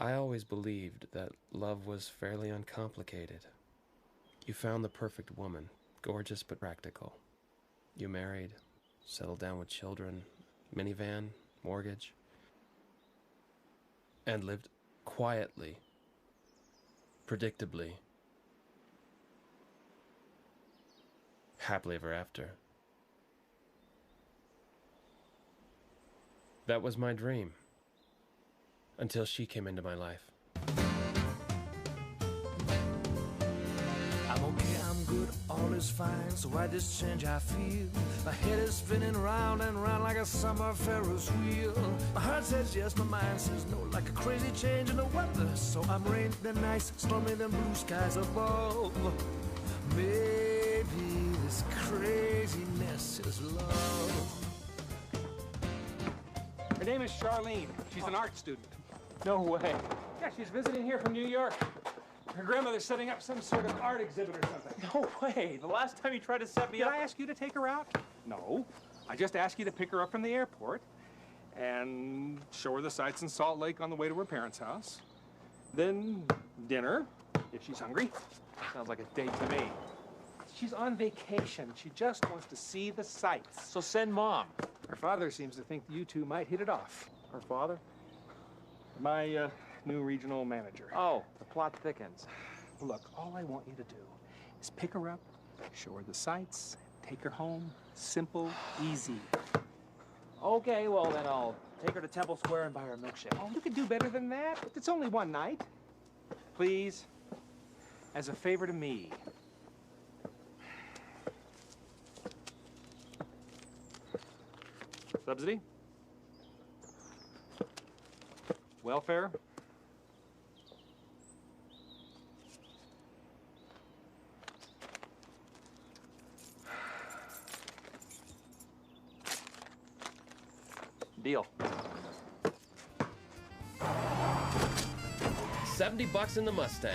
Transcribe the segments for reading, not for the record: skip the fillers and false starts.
I always believed that love was fairly uncomplicated. You found the perfect woman, gorgeous but practical. You married, settled down with children, minivan, mortgage, and lived quietly, predictably, happily ever after. That was my dream, until she came into my life. I'm okay, I'm good, all is fine, so why this change I feel? My head is spinning round and round like a summer Ferris wheel. My heart says yes, my mind says no, like a crazy change in the weather. So I'm rain, then nice, stormy, then blue skies above. Maybe this craziness is love. Her name is Charlene. She's an art student. No way. Yeah, she's visiting here from New York. Her grandmother's setting up some sort of art exhibit or something. No way. The last time you tried to set me up... Did I ask you to take her out? No. I just asked you to pick her up from the airport and show her the sights in Salt Lake on the way to her parents' house. Then dinner, if she's hungry. Sounds like a date to me. She's on vacation. She just wants to see the sights. So send Mom. Her father seems to think you two might hit it off. Her father? My new regional manager. Oh, the plot thickens. Look, all I want you to do is pick her up, show her the sights, take her home. Simple, easy. Okay, well then I'll take her to Temple Square and buy her a milkshake. Oh, you could do better than that. It's only one night. Please, as a favor to me. Subsidy? Welfare? Deal. $70 in the Mustang.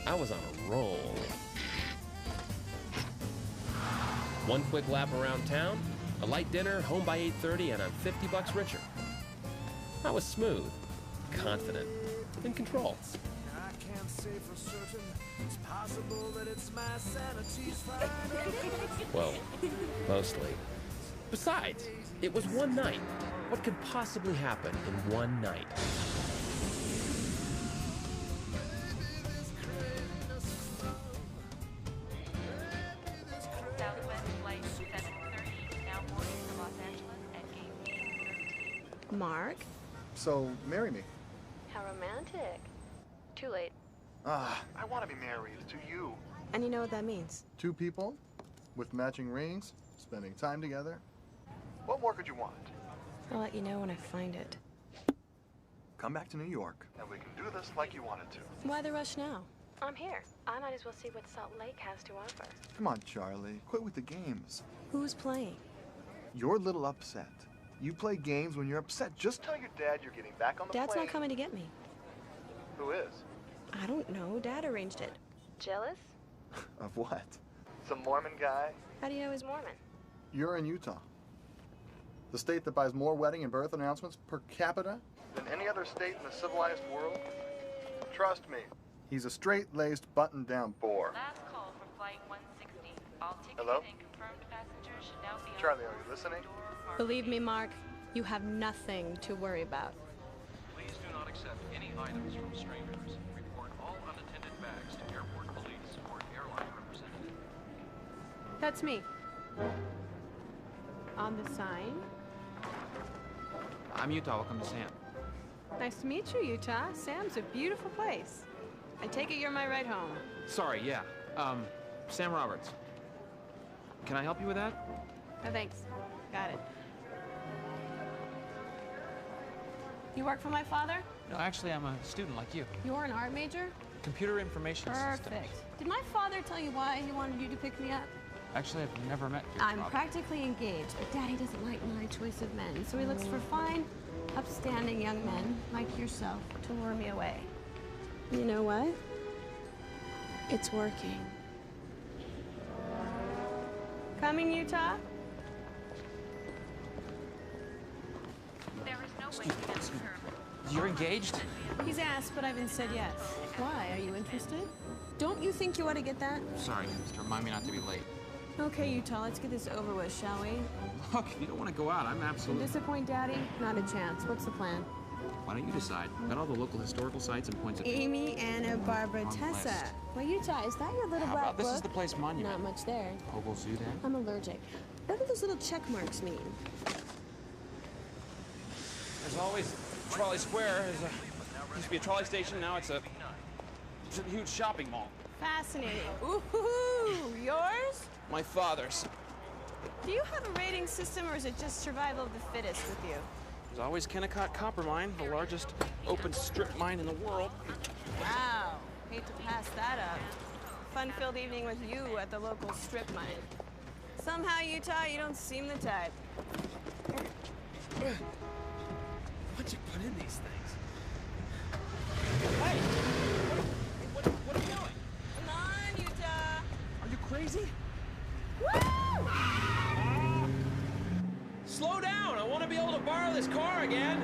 I was on a roll. One quick lap around town, a light dinner, home by 8:30, and I'm $50 richer. I was smooth, confident, in control. I can't say for certain, it's possible that it's my sanity's fine. Well, mostly. Besides, it was one night. What could possibly happen in one night? Southwest flight 730, now boarding for Los Angeles at gate 13. Mark? So, marry me. How romantic. Too late. Ah, I want to be married to you. And you know what that means? Two people with matching rings, spending time together. What more could you want? I'll let you know when I find it. Come back to New York, and we can do this like you wanted to. Why the rush now? I'm here. I might as well see what Salt Lake has to offer. Come on, Charlie. Quit with the games. Who's playing? You're a little upset. You play games when you're upset. Just tell your dad you're getting back on the Dad's plane. not coming to get me. Who is? I don't know. Dad arranged it. Jealous? Of what? Some Mormon guy? How do you know he's Mormon? You're in Utah. The state that buys more wedding and birth announcements per capita than any other state in the civilized world. Trust me, he's a straight-laced, button-down bore. Last call from flight 160. All ticketed Hello? and confirmed passengers should now be on Charlie, are you listening? Believe me, Mark, you have nothing to worry about. Please do not accept any items from strangers. Report all unattended bags to airport police or airline representative. That's me. On the sign. I'm Utah. Welcome to Sam. Nice to meet you, Utah. Sam's a beautiful place. I take it you're my ride home. Sorry, yeah. Sam Roberts. Can I help you with that? Oh, thanks. Got it. You work for my father? No, actually, I'm a student like you. You're an art major? Computer information systems. Perfect. Did my father tell you why he wanted you to pick me up? Actually, I've never met your I'm father. practically engaged, but Daddy doesn't like my choice of men, so he looks for fine, upstanding young men like yourself to lure me away. You know what? It's working. Coming, Utah? There is no way to get determined. You're engaged? He's asked, but I haven't said yes. Why? Are you interested? Don't you think you ought to get that? Sorry, just remind me not to be late. Okay, Utah, let's get this over with, shall we? Look, if you don't want to go out, I'm absolutely... Disappoint Daddy? Not a chance. What's the plan? Why don't you decide? Got all the local historical sites and points of... Amy, Anna, Barbara, Tessa. list. Well, Utah, is that your little How black about this book? is the place monument? Not much there. Ogle Zoo, then? I'm allergic. What do those little check marks mean? As always, Trolley Square is used to be a trolley station. Now it's a huge shopping mall. Fascinating. Ooh, yours? My father's. Do you have a rating system, or is it just survival of the fittest with you? There's always Kennecott Copper Mine, the largest open strip mine in the world. Wow. Hate to pass that up. Fun-filled evening with you at the local strip mine. Somehow, Utah, you don't seem the type. What'd you put in these things? Hey! What are you doing? Come on, Utah. Are you crazy? Woo! Slow down! I want to be able to borrow this car again!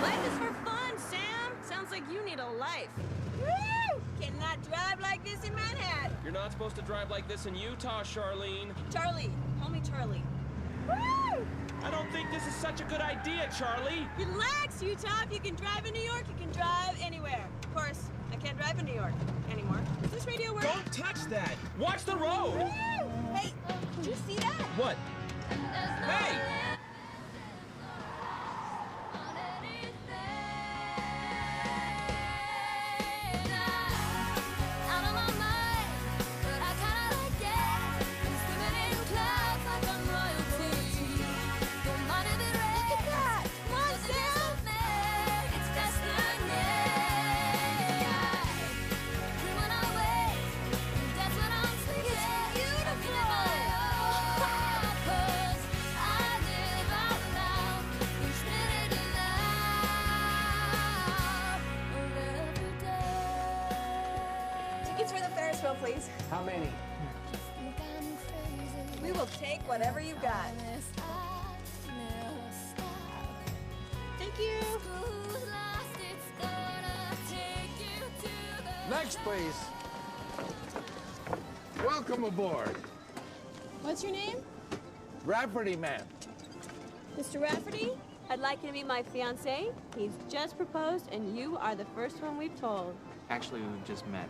Life is for fun, Sam. Sounds like you need a life. Woo! Cannot drive like this in Manhattan. You're not supposed to drive like this in Utah, Charlene. Charlie. Call me Charlie. Woo! I don't think this is such a good idea, Charlie. Relax, Utah. If you can drive in New York, you can drive anywhere. Of course, I can't drive in New York anymore. Does this radio work? Don't touch that! Watch the road! Woo! Hey, did you see that? What? Hey! Please. How many? We will take whatever you got. Thank you. Next, please. Welcome aboard. What's your name? Rafferty, ma'am. Mr. Rafferty, I'd like you to meet my fiancé. He's just proposed, and you are the first one we've told. Actually, we've just met.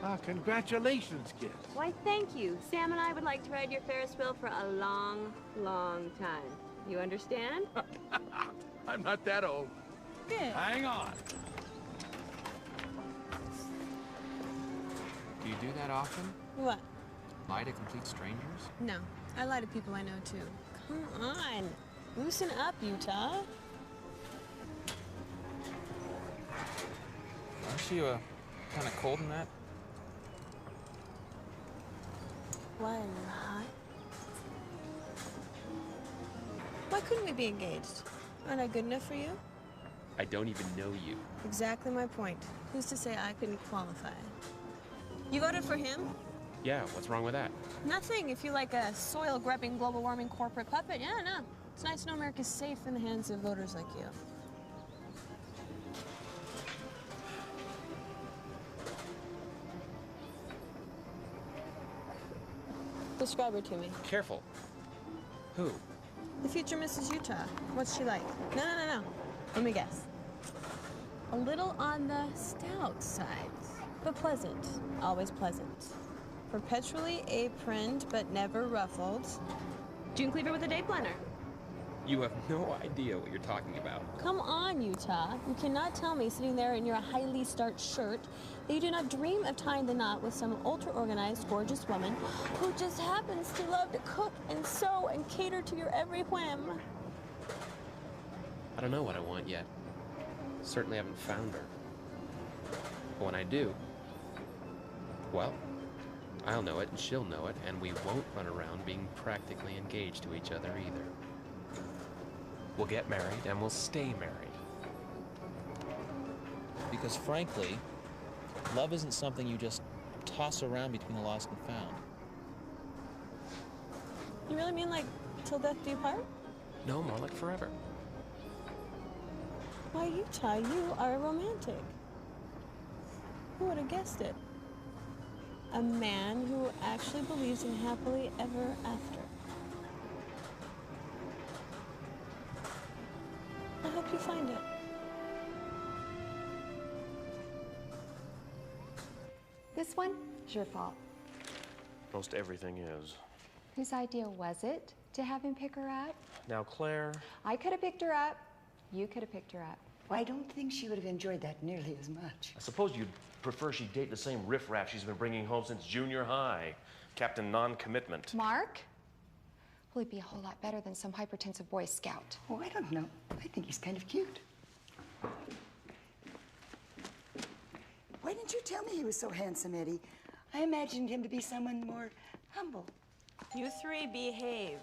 Ah, congratulations, kid. Why, thank you. Sam and I would like to ride your Ferris wheel for a long, long time. You understand? I'm not that old. Good. Hang on. Do you do that often? What? Lie to complete strangers? No. I lie to people I know, too. Come on. Loosen up, Utah. Aren't you, kind of cold in that? Why, are you hot? Why couldn't we be engaged? Aren't I good enough for you? I don't even know you. Exactly my point. Who's to say I couldn't qualify? You voted for him? Yeah, what's wrong with that? Nothing. If you like a soil-grubbing, global warming corporate puppet, yeah, no. It's nice to know America's safe in the hands of voters like you. Describe her to me. Careful. Who? The future Mrs. Utah. What's she like? No. Let me guess. A little on the stout side, but pleasant. Always pleasant. Perpetually aproned, but never ruffled. June Cleaver with a day planner. You have no idea what you're talking about. Come on, Utah. You cannot tell me sitting there in your highly starched shirt that you do not dream of tying the knot with some ultra-organized, gorgeous woman who just happens to love to cook and sew and cater to your every whim. I don't know what I want yet. Certainly haven't found her. But when I do, well, I'll know it and she'll know it, and we won't run around being practically engaged to each other either. We'll get married and we'll stay married. Because frankly, love isn't something you just toss around between the lost and found. You really mean like till death do you part? No, more like forever. Why, Utah, you are a romantic. Who would have guessed it? A man who actually believes in happily ever after. I hope you find it. This one is your fault. Most everything is. Whose idea was it to have him pick her up? Now, Claire... I could have picked her up. You could have picked her up. Well, I don't think she would have enjoyed that nearly as much. I suppose you'd prefer she date the same riffraff she's been bringing home since junior high. Captain Non-Commitment. Mark? Will he be a whole lot better than some hypertensive Boy Scout? Oh, I don't know. I think he's kind of cute. Why didn't you tell me he was so handsome, Eddie? I imagined him to be someone more humble. You three behave.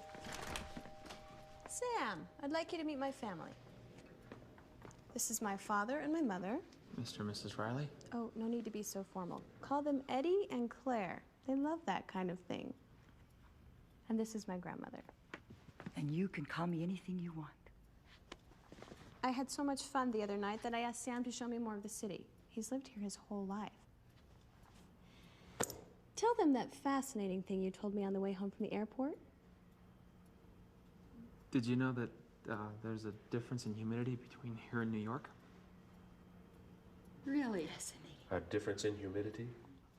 Sam, I'd like you to meet my family. This is my father and my mother. Mr. and Mrs. Riley? Oh, no need to be so formal. Call them Eddie and Claire. They love that kind of thing. And this is my grandmother. And you can call me anything you want. I had so much fun the other night that I asked Sam to show me more of the city. He's lived here his whole life. Tell them that fascinating thing you told me on the way home from the airport. Did you know that there's a difference in humidity between here and New York? Really fascinating. A difference in humidity?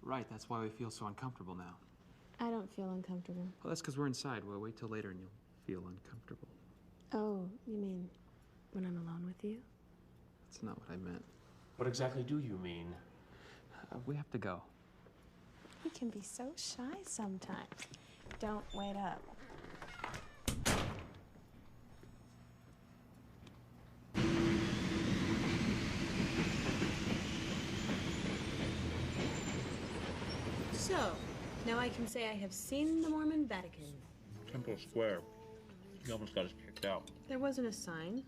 Right, that's why we feel so uncomfortable now. I don't feel uncomfortable. Well, that's because we're inside. We'll wait till later and you'll feel uncomfortable. Oh, you mean when I'm alone with you? That's not what I meant. What exactly do you mean? We have to go. You can be so shy sometimes. Don't wait up. So, now I can say I have seen the Mormon Vatican. Temple Square. You almost got us kicked out. There wasn't a sign.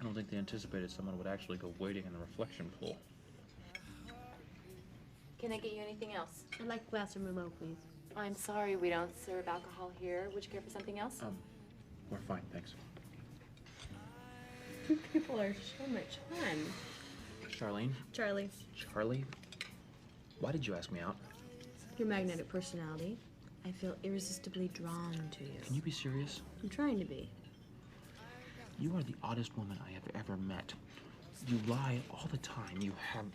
I don't think they anticipated someone would actually go wading in the reflection pool. Can I get you anything else? I'd like a glass of Merlot, please. I'm sorry, we don't serve alcohol here. Would you care for something else? We're fine, thanks. You people are so much fun. Charlene? Charlie. Charlie? Why did you ask me out? Your magnetic personality. I feel irresistibly drawn to you. Can you be serious? I'm trying to be. You are the oddest woman I have ever met. You lie all the time. You have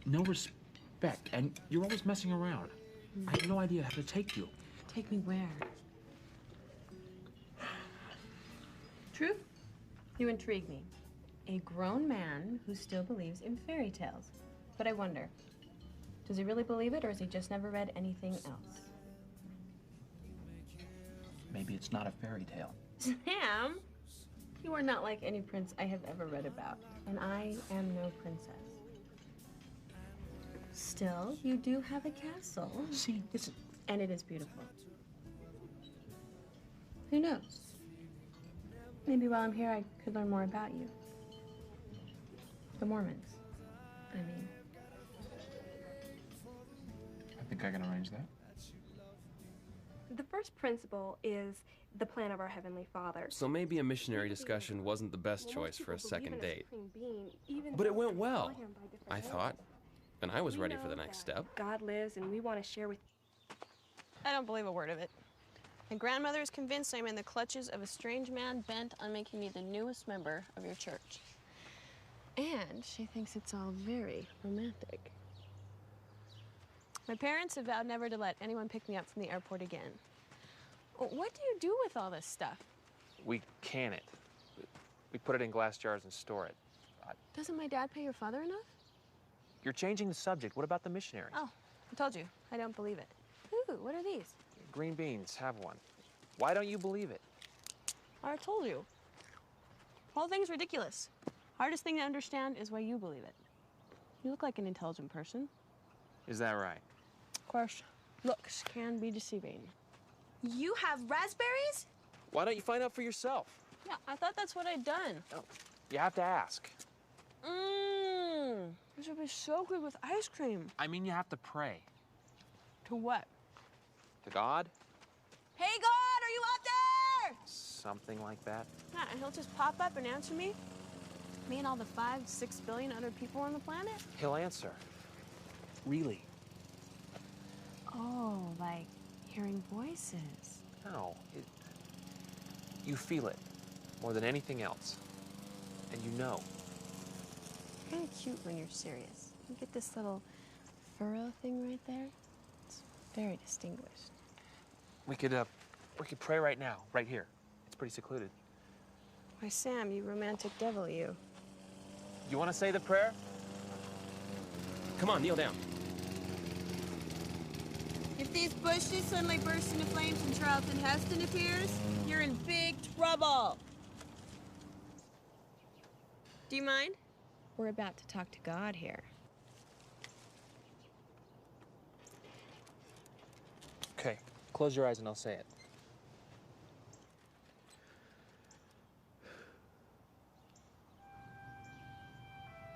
no respect, and you're always messing around. I have no idea how to take you. Take me where? Truth? You intrigue me. A grown man who still believes in fairy tales. But I wonder, does he really believe it, or has he just never read anything else? Maybe it's not a fairy tale. Sam, you are not like any prince I have ever read about, and I am no princess. Still, you do have a castle. See, and it is beautiful. Who knows? Maybe while I'm here, I could learn more about you. The Mormons, I mean. I think I can arrange that. The first principle is the plan of our Heavenly Father. So maybe a missionary discussion wasn't the best choice for a second date. But it went well, I thought. And I was ready for the next step. God lives, and we want to share with... I don't believe a word of it. My grandmother is convinced I'm in the clutches of a strange man bent on making me the newest member of your church. And she thinks it's all very romantic. My parents have vowed never to let anyone pick me up from the airport again. What do you do with all this stuff? We can it. We put it in glass jars and store it. Doesn't my dad pay your father enough? You're changing the subject. What about the missionaries? Oh, I told you. I don't believe it. Ooh, what are these? Green beans, have one. Why don't you believe it? I told you. The whole thing's ridiculous. Hardest thing to understand is why you believe it. You look like an intelligent person. Is that right? Of course, looks can be deceiving. You have raspberries? Why don't you find out for yourself? Yeah, I thought that's what I'd done. Oh, you have to ask. This would be so good with ice cream. I mean, you have to pray. To what? To God? Hey, God, are you out there? Something like that. Yeah, and he'll just pop up and answer me. Me and all the 5-6 billion other people on the planet? He'll answer. Really. Oh, like hearing voices. No. You feel it more than anything else. And you know. You're kind of cute when you're serious. You get this little furrow thing right there. It's very distinguished. We could pray right now, right here. It's pretty secluded. Why, Sam, you romantic devil, you. You want to say the prayer? Come on, kneel down. If these bushes suddenly burst into flames and Charlton Heston appears, you're in big trouble. Do you mind? We're about to talk to God here. Okay, close your eyes and I'll say it.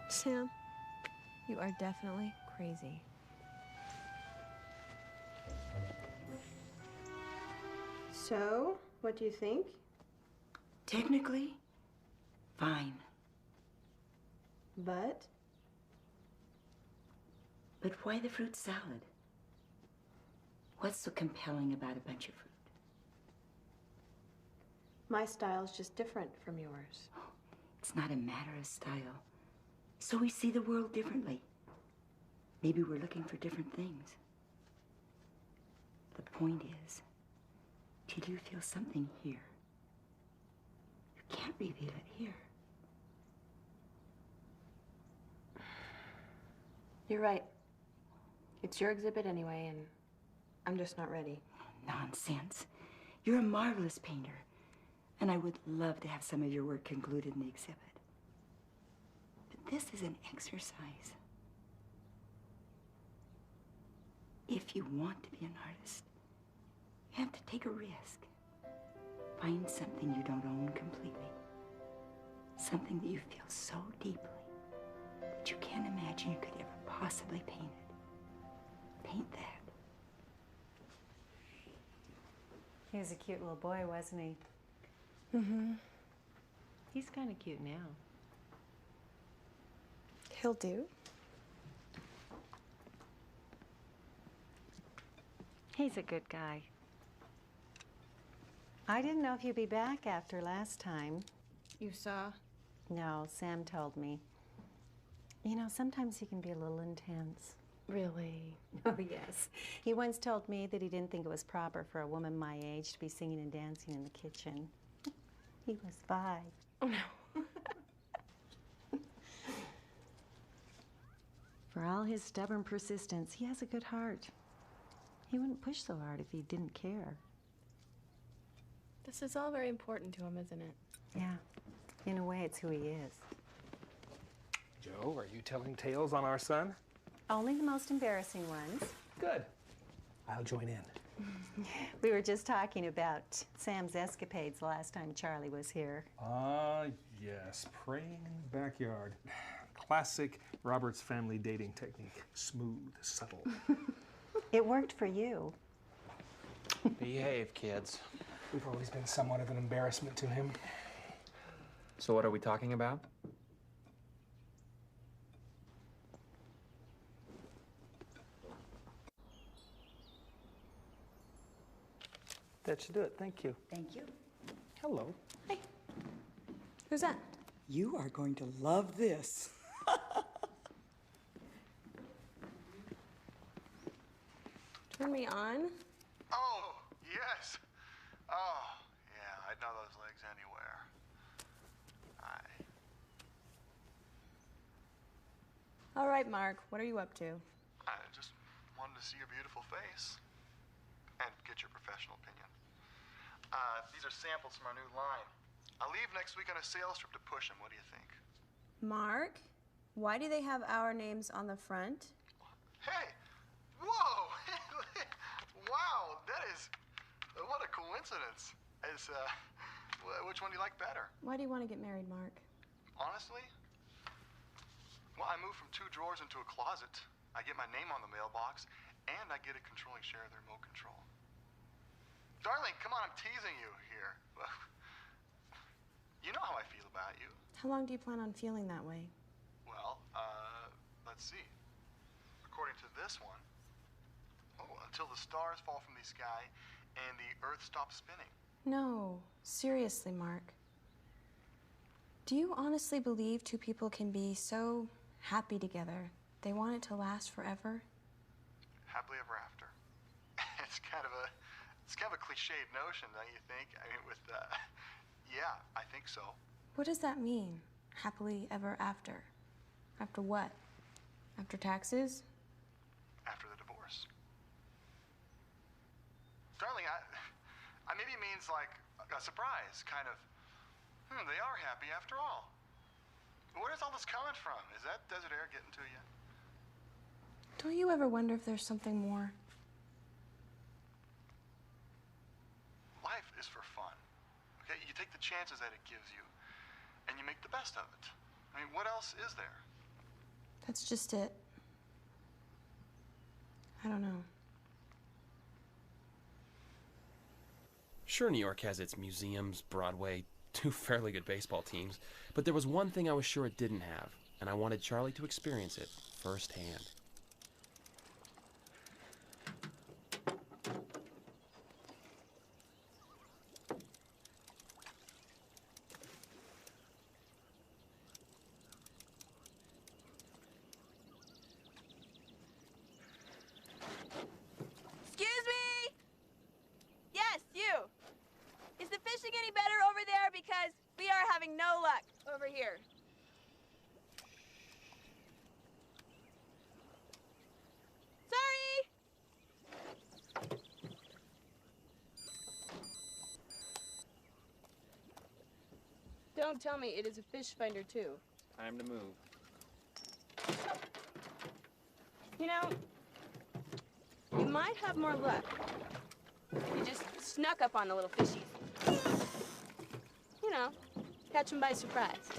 Sam, you are definitely crazy. So, what do you think? Technically, fine. But why the fruit salad? What's so compelling about a bunch of fruit? my style's just different from yours. It's not a matter of style. So we see the world differently. Maybe we're looking for different things. The point is, till you feel something here, you can't reveal it here. You're right. It's your exhibit anyway, and I'm just not ready. Nonsense. You're a marvelous painter, and I would love to have some of your work included in the exhibit. But this is an exercise. If you want to be an artist, you have to take a risk. Find something you don't own completely. Something that you feel so deeply that you can't imagine you could ever possibly paint it. Paint that. He was a cute little boy, wasn't he? Mm-hmm. He's kind of cute now. He'll do. He's a good guy. I didn't know if you'd be back after last time. You saw? No, Sam told me. You know, sometimes he can be a little intense. Really? Oh, yes. He once told me that he didn't think it was proper for a woman my age to be singing and dancing in the kitchen. He was 5. Oh, no. For all his stubborn persistence, he has a good heart. He wouldn't push so hard if he didn't care. This is all very important to him, isn't it? Yeah. In a way, it's who he is. Joe, are you telling tales on our son? Only the most embarrassing ones. Good. I'll join in. We were just talking about Sam's escapades the last time Charlie was here. Yes, praying in the backyard. Classic Roberts family dating technique. Smooth, subtle. It worked for you. Behave, kids. We've always been somewhat of an embarrassment to him. So what are we talking about? That should do it. Thank you. Thank you. Hello. Hey. Who's that? You are going to love this. Turn me on? Oh, yes. Oh, yeah, I'd know those legs anywhere. All right, Mark, what are you up to? I just wanted to see your beautiful face and get your professional opinion. These are samples from our new line. I'll leave next week on a sales trip to push them. What do you think? Mark, why do they have our names on the front? Hey! Whoa! Wow, that is... what a coincidence. Which one do you like better? Why do you want to get married, Mark? Honestly? Well, I moved from 2 drawers into a closet. I get my name on the mailbox, and I get a controlling share of the remote control. Darling, come on, I'm teasing you here. You know how I feel about you. How long do you plan on feeling that way? Well, let's see. According to this one, until the stars fall from the sky and the earth stops spinning. No, seriously, Mark. Do you honestly believe two people can be so happy together, they want it to last forever? Happily ever after. It's kind of a cliched notion, don't you think? I mean, yeah, I think so. What does that mean? Happily ever after? After what? After taxes? After the divorce. Darling, I maybe it means like a surprise, kind of, they are happy after all. Where's all this coming from? Is that desert air getting to you? Don't you ever wonder if there's something more? Life is for fun, okay? You take the chances that it gives you, and you make the best of it. I mean, what else is there? That's just it. I don't know. Sure, New York has its museums, Broadway, 2 fairly good baseball teams, but there was one thing I was sure it didn't have, and I wanted Charlie to experience it firsthand. Excuse me? Yes, you. Is the fishing any better over there? Because we are having no luck over here. Sorry. Don't tell me it is a fish finder too. Time to move. You know, you might have more luck. You just snuck up on the little fishies. You know, catch them by surprise.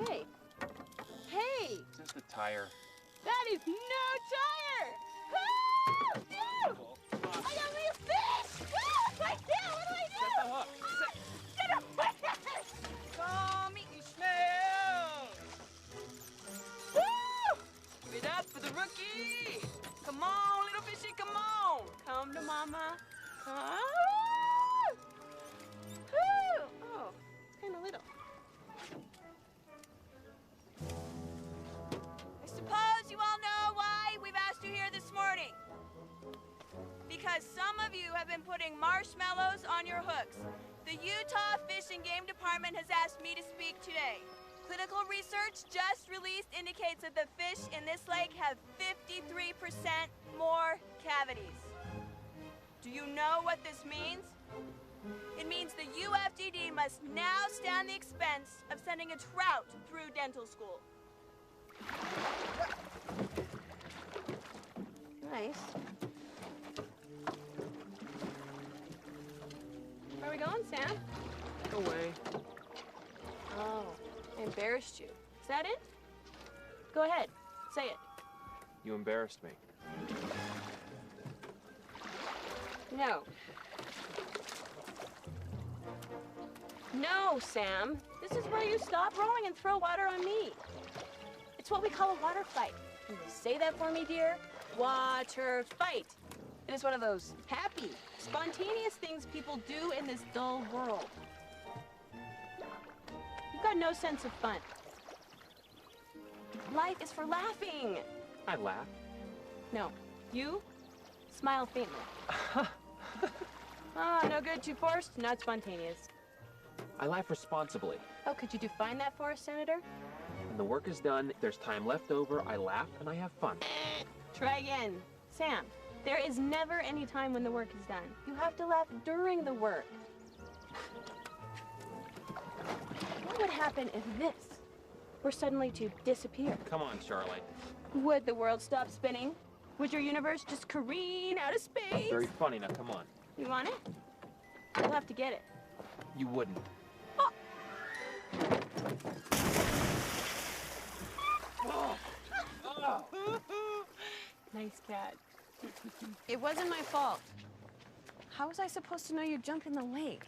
Hey. Hey! Just a tire. That is no tire! Ah! No! I got me a fish! Ah! I can't! What do I do? Set the hook. Get away! Come eat me smell! Woo! Give it up for the rookie! Come on, little fishy, come on! Come to mama. Come. Woo! Oh, it's kind of little. I suppose you all know why we've asked you here this morning. Because some of you have been putting marshmallows on your hooks. The Utah Fish and Game Department has asked me to speak today. Clinical research just released indicates that the fish in this lake have 53% more cavities. Do you know what this means? It means the UFDD must now stand the expense of sending a trout through dental school. Nice. Where are we going, Sam? No way. Oh, I embarrassed you. Is that it? Go ahead, say it. You embarrassed me. No. No, Sam. This is where you stop rowing and throw water on me. It's what we call a water fight. Can you say that for me, dear? Water fight. It is one of those happy, spontaneous things people do in this dull world. You've got no sense of fun. Life is for laughing. I laugh. No, you smile faintly. No good, too forced, not spontaneous. I laugh responsibly. Oh, could you define that for us, Senator? When the work is done, there's time left over, I laugh and I have fun. Try again. Sam, there is never any time when the work is done. You have to laugh during the work. What would happen if this were suddenly to disappear? Come on, Charlie. Would the world stop spinning? Would your universe just careen out of space? Very funny, now come on. You want it? You'll have to get it. You wouldn't. Nice cat. It wasn't my fault. How was I supposed to know you'd jump in the lake?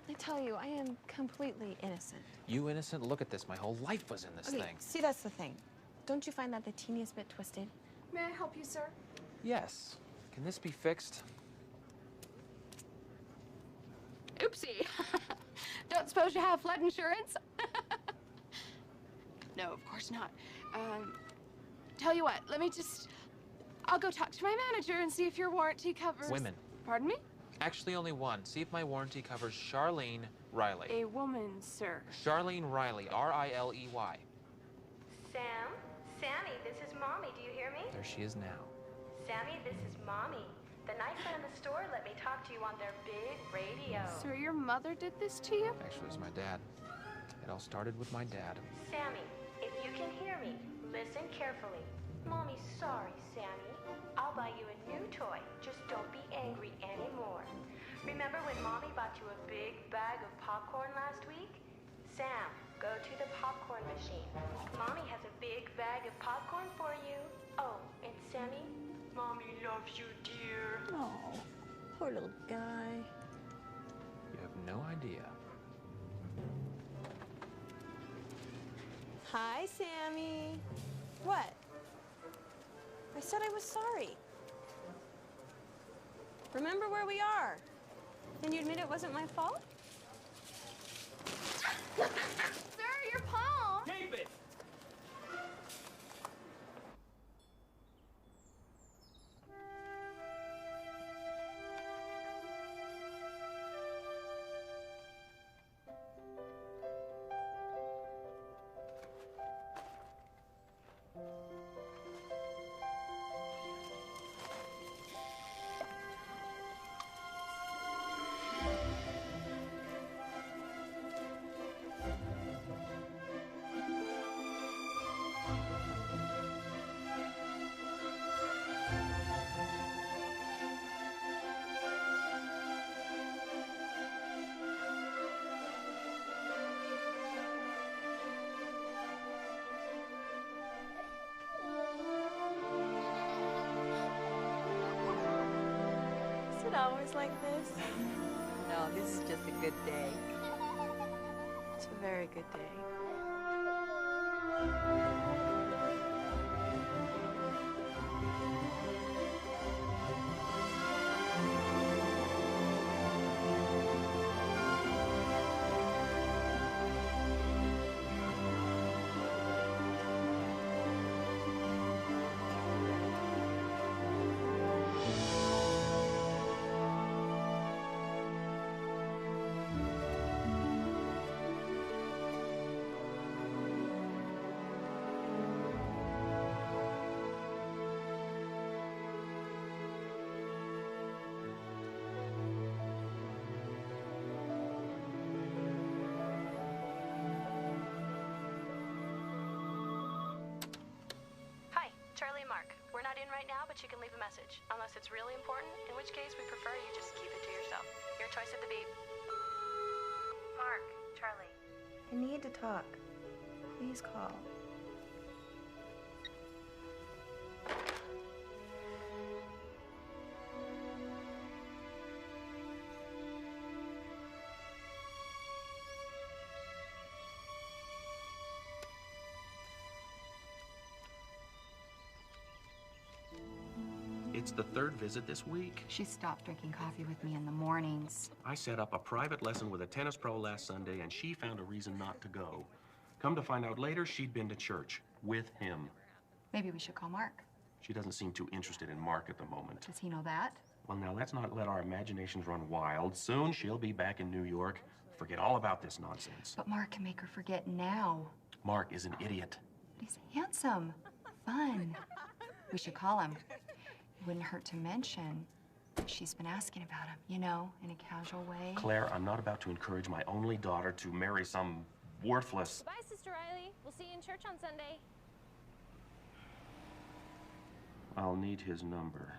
I tell you, I am completely innocent. You innocent? Look at this. My whole life was in this Okay, thing. see, that's the thing. Don't you find that the teeniest bit twisted? May I help you, sir? Yes. Can this be fixed? Oopsie. Don't suppose you have flood insurance? No, of course not. Tell you what, I'll go talk to my manager and see if your warranty covers... Women. Pardon me? Actually, only one. See if my warranty covers Charlene Riley. A woman, sir. Charlene Riley, R-I-L-E-Y. Sam? Sammy, this is Mommy. Do you hear me? There she is now. Sammy, this is Mommy. The nice man in the store let me talk to you on their big radio. Sir, your mother did this to you? Actually, it was my dad. It all started with my dad. Sammy, if you can hear me, listen carefully. Mommy's sorry, Sammy. I'll buy you a new toy. Just don't be angry anymore. Remember when Mommy bought you a big bag of popcorn last week? Sam, go to the popcorn machine. Mommy has a big bag of popcorn for you. Oh, and Sammy, Mommy loves you, dear. Oh, poor little guy. You have no idea. Hi, Sammy. What? I said I was sorry. Remember where we are. Can you admit it wasn't my fault? Sir, your palm! Keep it! Is it always like this? No, this is just a good day. It's a very good day. Hi, Charlie and Mark. We're not in right now, but you can leave a message. Unless it's really important, in which case we prefer you just keep it to yourself. Your choice at the beep. Mark, Charlie. I need to talk. Please call. It's the third visit this week. She stopped drinking coffee with me in the mornings. I set up a private lesson with a tennis pro last Sunday, and she found a reason not to go. Come to find out later, she'd been to church with him. Maybe we should call Mark. She doesn't seem too interested in Mark at the moment. Does he know that? Well, now, let's not let our imaginations run wild. Soon, she'll be back in New York. Forget all about this nonsense. But Mark can make her forget now. Mark is an idiot. He's handsome, fun. We should call him. It wouldn't hurt to mention that she's been asking about him, you know, in a casual way. Claire, I'm not about to encourage my only daughter to marry some worthless... Bye, Sister Riley. We'll see you in church on Sunday. I'll need his number.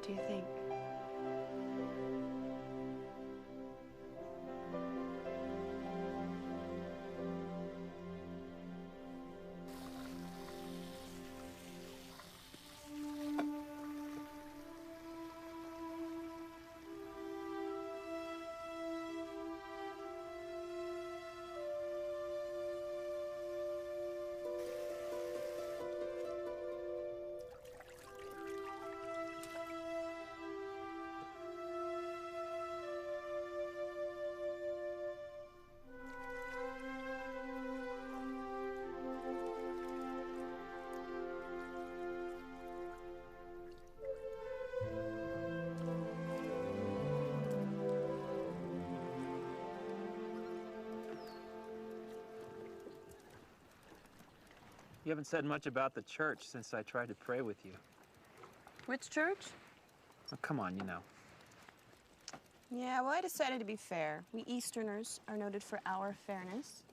do you think? You haven't said much about the church since I tried to pray with you. Which church? Oh, come on, you know. Yeah, well, I decided to be fair. We Easterners are noted for our fairness.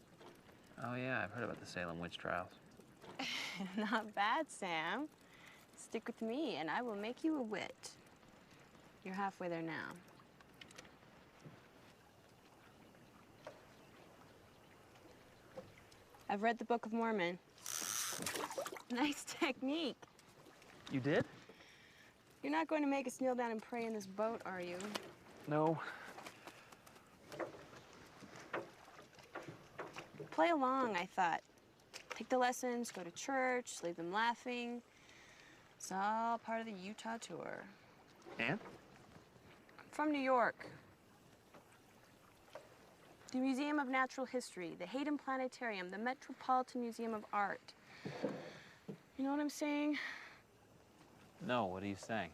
Oh, yeah, I've heard about the Salem witch trials. Not bad, Sam. Stick with me, and I will make you a wit. You're halfway there now. I've read the Book of Mormon. Nice technique. You did? You're not going to make us kneel down and pray in this boat, are you? No. Play along, I thought. Take the lessons, go to church, leave them laughing. It's all part of the Utah tour. And? I'm from New York. The Museum of Natural History, the Hayden Planetarium, the Metropolitan Museum of Art. You know what I'm saying? No, what are you saying?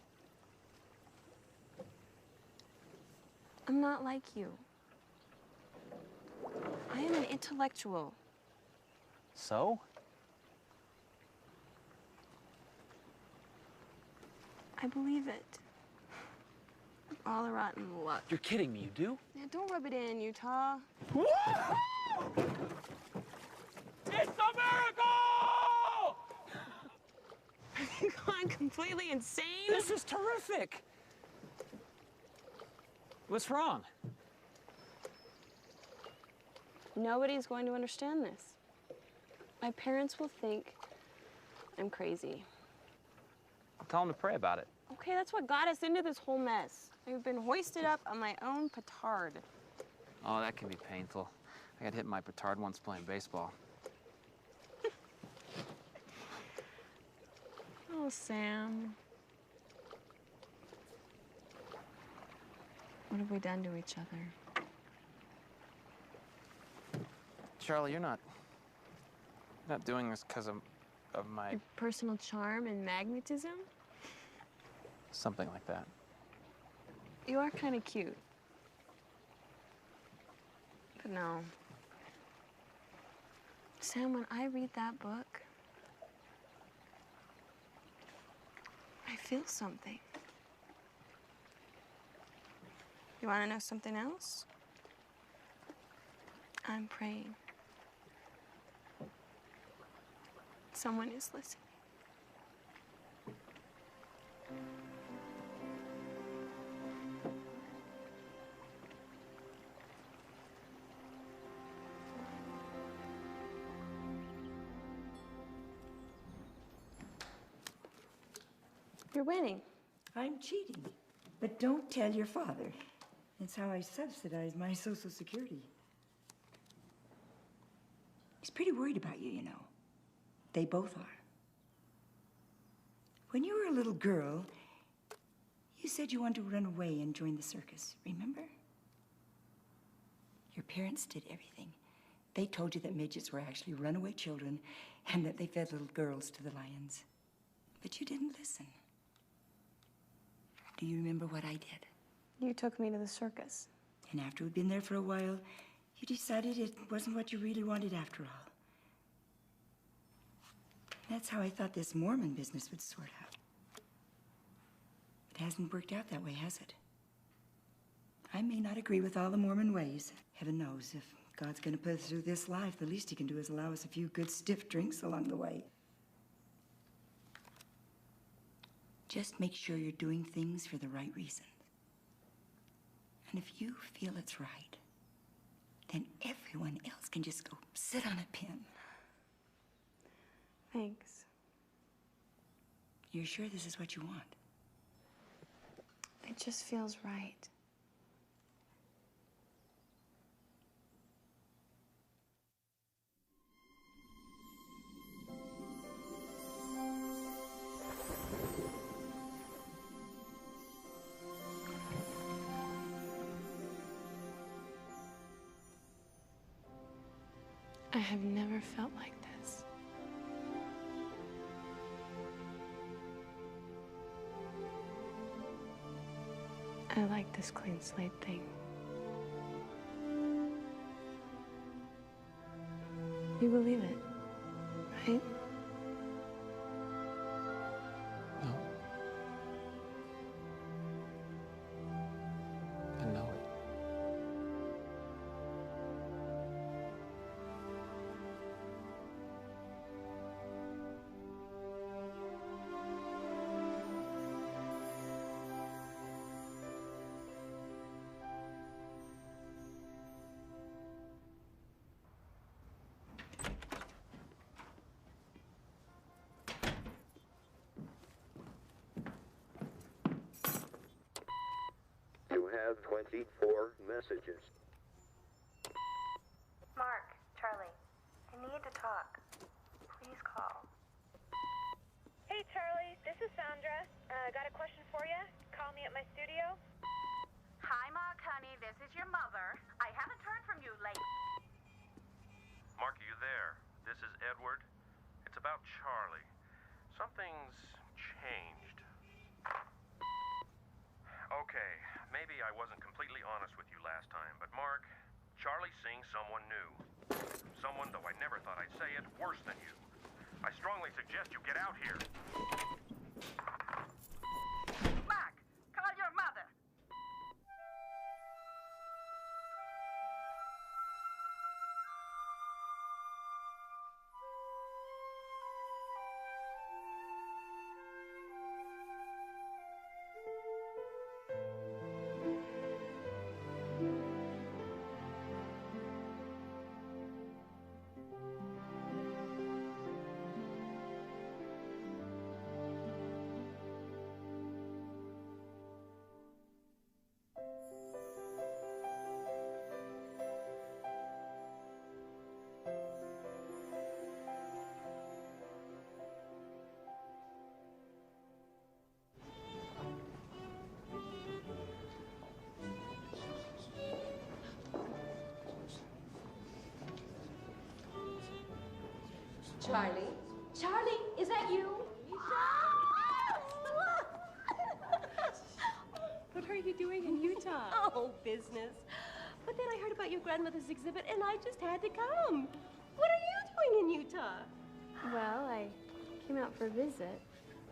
I'm not like you. I am an intellectual. So? I believe it. All a rotten luck. You're kidding me, you do? Yeah, don't rub it in, Utah. It's a miracle! Have you gone completely insane? This is terrific! What's wrong? Nobody's going to understand this. My parents will think I'm crazy. I'll tell them to pray about it. Okay, that's what got us into this whole mess. I've been hoisted up on my own petard. Oh, that can be painful. I got hit in my petard once playing baseball. Oh, Sam. What have we done to each other? Charlie, you're not doing this because of my... Your personal charm and magnetism? Something like that. You are kind of cute. But no. Sam, when I read that book, I feel something. You want to know something else? I'm praying. Someone is listening. You're winning. I'm cheating. But don't tell your father. It's how I subsidize my Social Security. He's pretty worried about you, you know. They both are. When you were a little girl, you said you wanted to run away and join the circus, remember? Your parents did everything. They told you that midgets were actually runaway children and that they fed little girls to the lions. But you didn't listen. Do you remember what I did? You took me to the circus. And after we'd been there for a while, you decided it wasn't what you really wanted after all. That's how I thought this Mormon business would sort out. It hasn't worked out that way, has it? I may not agree with all the Mormon ways. Heaven knows, if God's gonna put us through this life, the least he can do is allow us a few good stiff drinks along the way. Just make sure you're doing things for the right reasons. And if you feel it's right, then everyone else can just go sit on a pin. Thanks. You're sure this is what you want? It just feels right. I have never felt like this. I like this clean slate thing. You believe it, right? No. I know it. You have 24 messages. Mark, Charlie, I need to talk. Please call. Hey, Charlie, this is Sandra. Got a question for you? Call me at my studio. Hi, Mark, honey. This is your mother. I haven't heard from you lately. Mark, are you there? This is Edward. It's about Charlie. Something's changed. Okay, maybe I wasn't completely honest with you last time, but Mark, Charlie's seeing someone new. Someone, though I never thought I'd say it, worse than you. I strongly suggest you get out here. Mark, call your mother. Charlie? Charlie, is that you? What are you doing in Utah? Oh, business. But then I heard about your grandmother's exhibit and I just had to come. What are you doing in Utah? Well, I came out for a visit.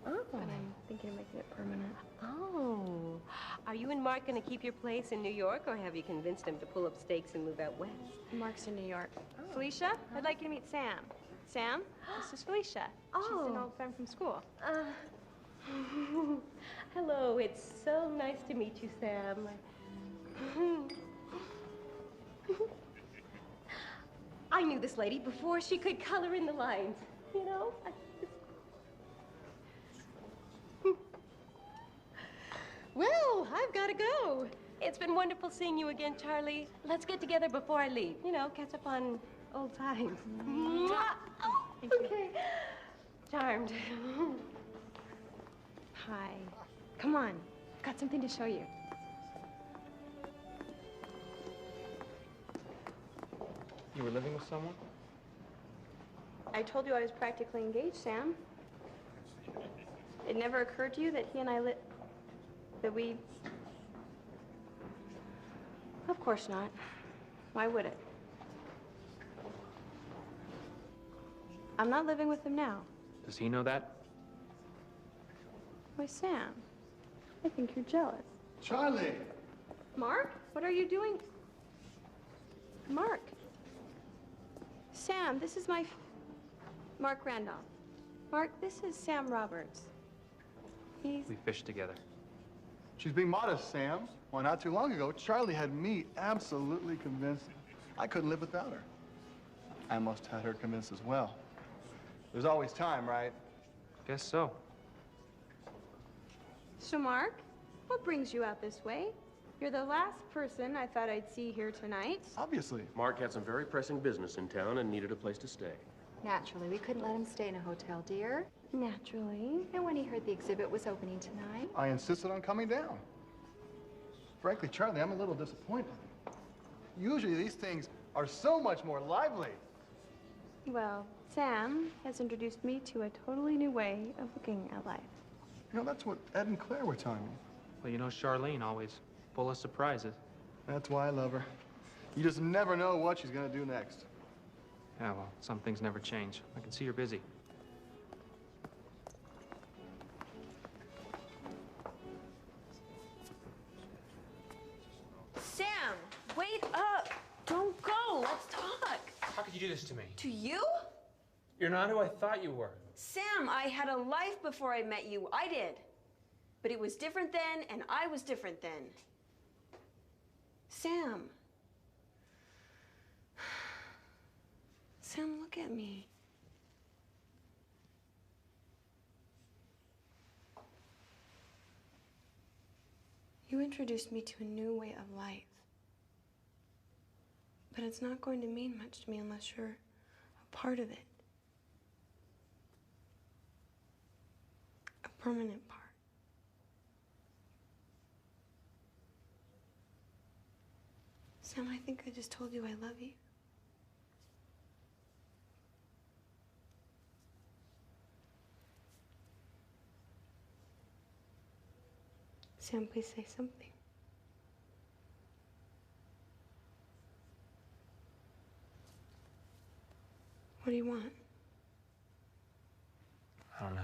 Oh. But I'm thinking of making it permanent. Oh. Are you and Mark going to keep your place in New York, or have you convinced him to pull up stakes and move out west? Mark's in New York. Oh. Felicia, I'd like you to meet Sam. Sam, this is Felicia. She's an old friend from school. Hello, it's so nice to meet you, Sam. I knew this lady before she could color in the lines, you know? Well, I've got to go. It's been wonderful seeing you again, Charlie. Let's get together before I leave. You know, catch up on old times. Oh, okay. Charmed. Hi. Come on. I've got something to show you. You were living with someone? I told you I was practically engaged, Sam. It never occurred to you that he and I that we... Of course not. Why would it? I'm not living with him now. Does he know that? Why, Sam, I think you're jealous. Charlie! Mark, what are you doing? Mark. Sam, this is Mark Randolph. Mark, this is Sam Roberts. We fished together. She's being modest, Sam. Why, not too long ago, Charlie had me absolutely convinced I couldn't live without her. I almost had her convinced as well. There's always time, right? Guess so. So, Mark, what brings you out this way? You're the last person I thought I'd see here tonight. Obviously. Mark had some very pressing business in town and needed a place to stay. Naturally, we couldn't let him stay in a hotel, dear. Naturally. And when he heard the exhibit was opening tonight, I insisted on coming down. Frankly, Charlie, I'm a little disappointed. Usually these things are so much more lively. Well, Sam has introduced me to a totally new way of looking at life. You know, that's what Ed and Claire were telling me. Well, you know, Charlene always full of surprises. That's why I love her. You just never know what she's gonna do next. Yeah, well, some things never change. I can see you're busy. Sam, wait up. Don't go. Let's talk. How could you do this to me? To you? You're not who I thought you were. Sam, I had a life before I met you. I did. But it was different then, and I was different then. Sam. Sam, look at me. You introduced me to a new way of life. But it's not going to mean much to me unless you're a part of it. A permanent part. Sam, I think I just told you I love you. Sam, please say something. What do you want? I don't know.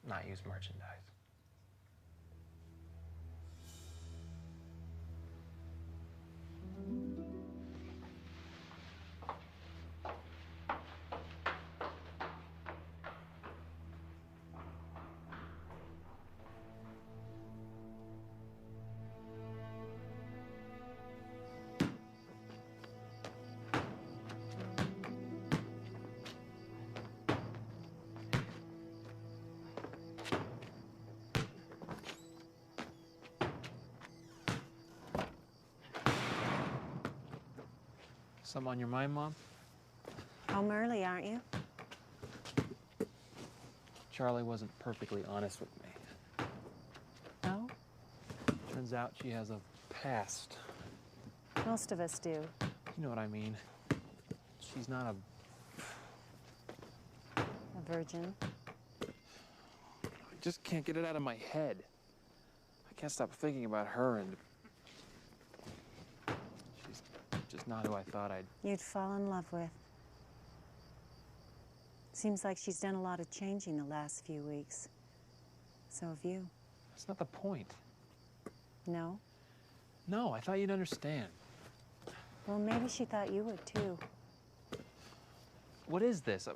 Not use merchandise. Something on your mind, Mom? Home early, aren't you? Charlie wasn't perfectly honest with me. No? Turns out she has a past. Most of us do. You know what I mean. She's not A virgin. I just can't get it out of my head. I can't stop thinking about her, and she's just not who I thought You'd fall in love with. Seems like she's done a lot of changing the last few weeks. So have you. That's not the point. No? No, I thought you'd understand. Well, maybe she thought you would, too. What is this?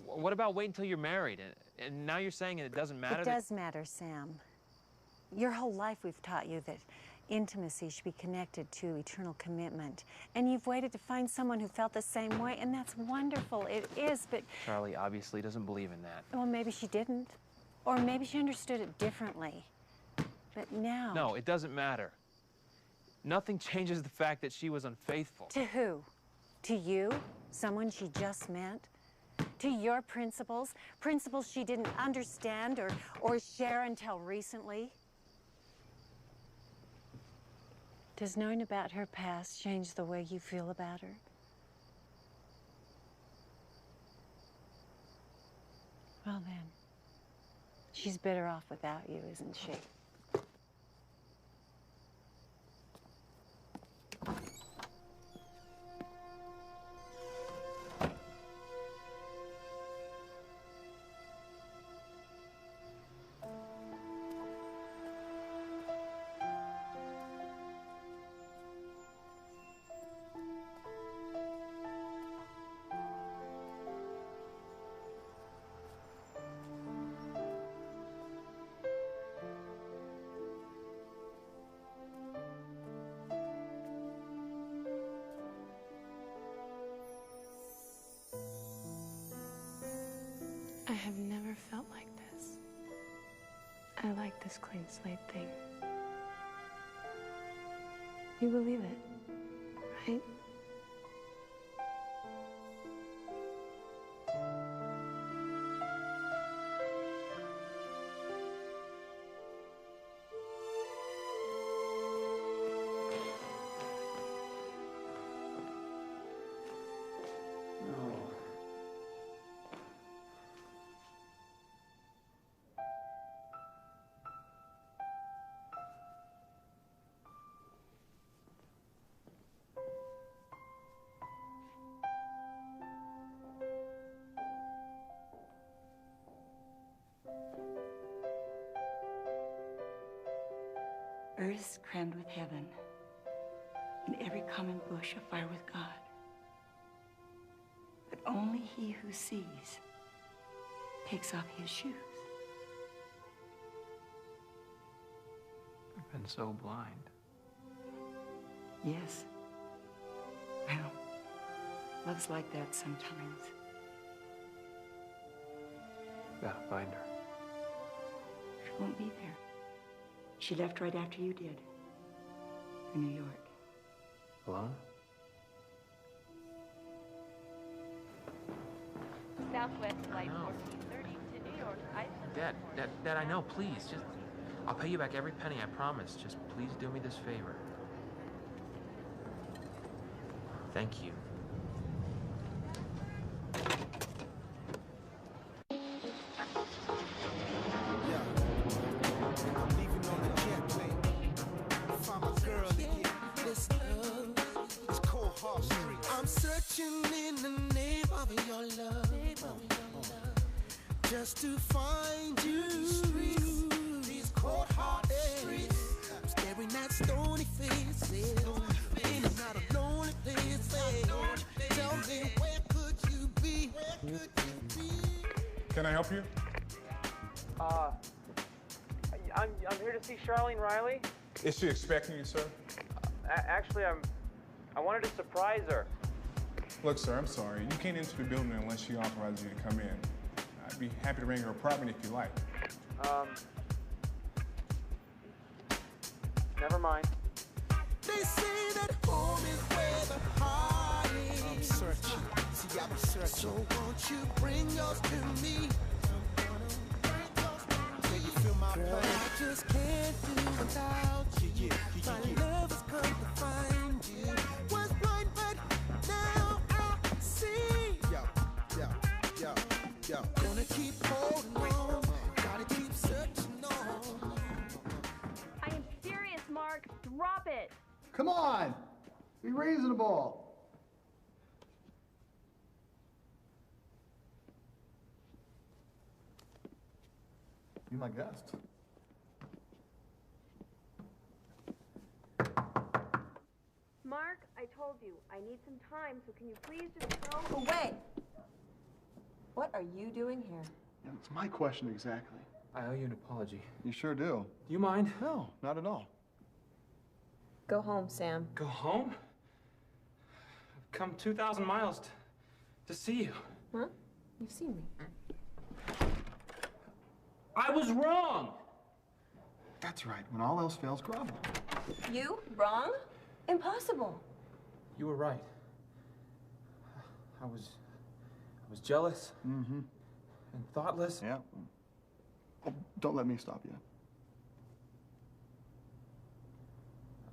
What about wait until you're married? And now you're saying it doesn't matter? It does matter, Sam. Your whole life we've taught you that intimacy should be connected to eternal commitment. And you've waited to find someone who felt the same way, and that's wonderful. It is, but... Charlie obviously doesn't believe in that. Well, maybe she didn't. Or maybe she understood it differently. But now... No, it doesn't matter. Nothing changes the fact that she was unfaithful. To who? To you? Someone she just met? To your principles? Principles she didn't understand or share until recently? Does knowing about her past change the way you feel about her? Well then, she's better off without you, isn't she? I have never felt like this. I like this clean slate thing. You believe it, right? Earth's crammed with heaven, and every common bush afire with God. But only he who sees takes off his shoes. I've been so blind. Yes. Well, love's like that sometimes. Gotta find her. She won't be there. She left right after you did. For New York. Alone? Southwest Flight 1430 to New York, Iceland. Dad, I know, please, just, I'll pay you back every penny, I promise. Just please do me this favor. Thank you. I'm searching in the name of your love, just to find you. These cold hard streets, I'm staring at stony faces, in and out of lonely places. Tell me, where could you be? Can I help you? I'm here to see Charlene Riley. Is she expecting you, sir? Actually, I wanted to surprise her. Look, sir, I'm sorry. You can't enter the building unless she authorizes you to come in. I'd be happy to ring her apartment if you like. Never mind. They say that home is where the heart is. I'm searching. See, I'm searching. So won't you bring yours to me? Can you feel my pain? I just can't do without you. My love has come to find you. Was blind, but now I see. Yo. Gonna keep holding on. Gotta keep searching on. I am serious, Mark. Drop it. Come on! Be reasonable. Be my guest. Mark, I told you, I need some time, so can you please just go? Away! What are you doing here? Yeah, it's my question exactly. I owe you an apology. You sure do. Do you mind? No, not at all. Go home, Sam. Go home? I've come 2,000 miles to see you. Huh? You've seen me. I was wrong! That's right. When all else fails, grovel. You? Wrong? Impossible. You were right. I was jealous. Mm-hmm. And thoughtless. Yeah. Oh, don't let me stop you.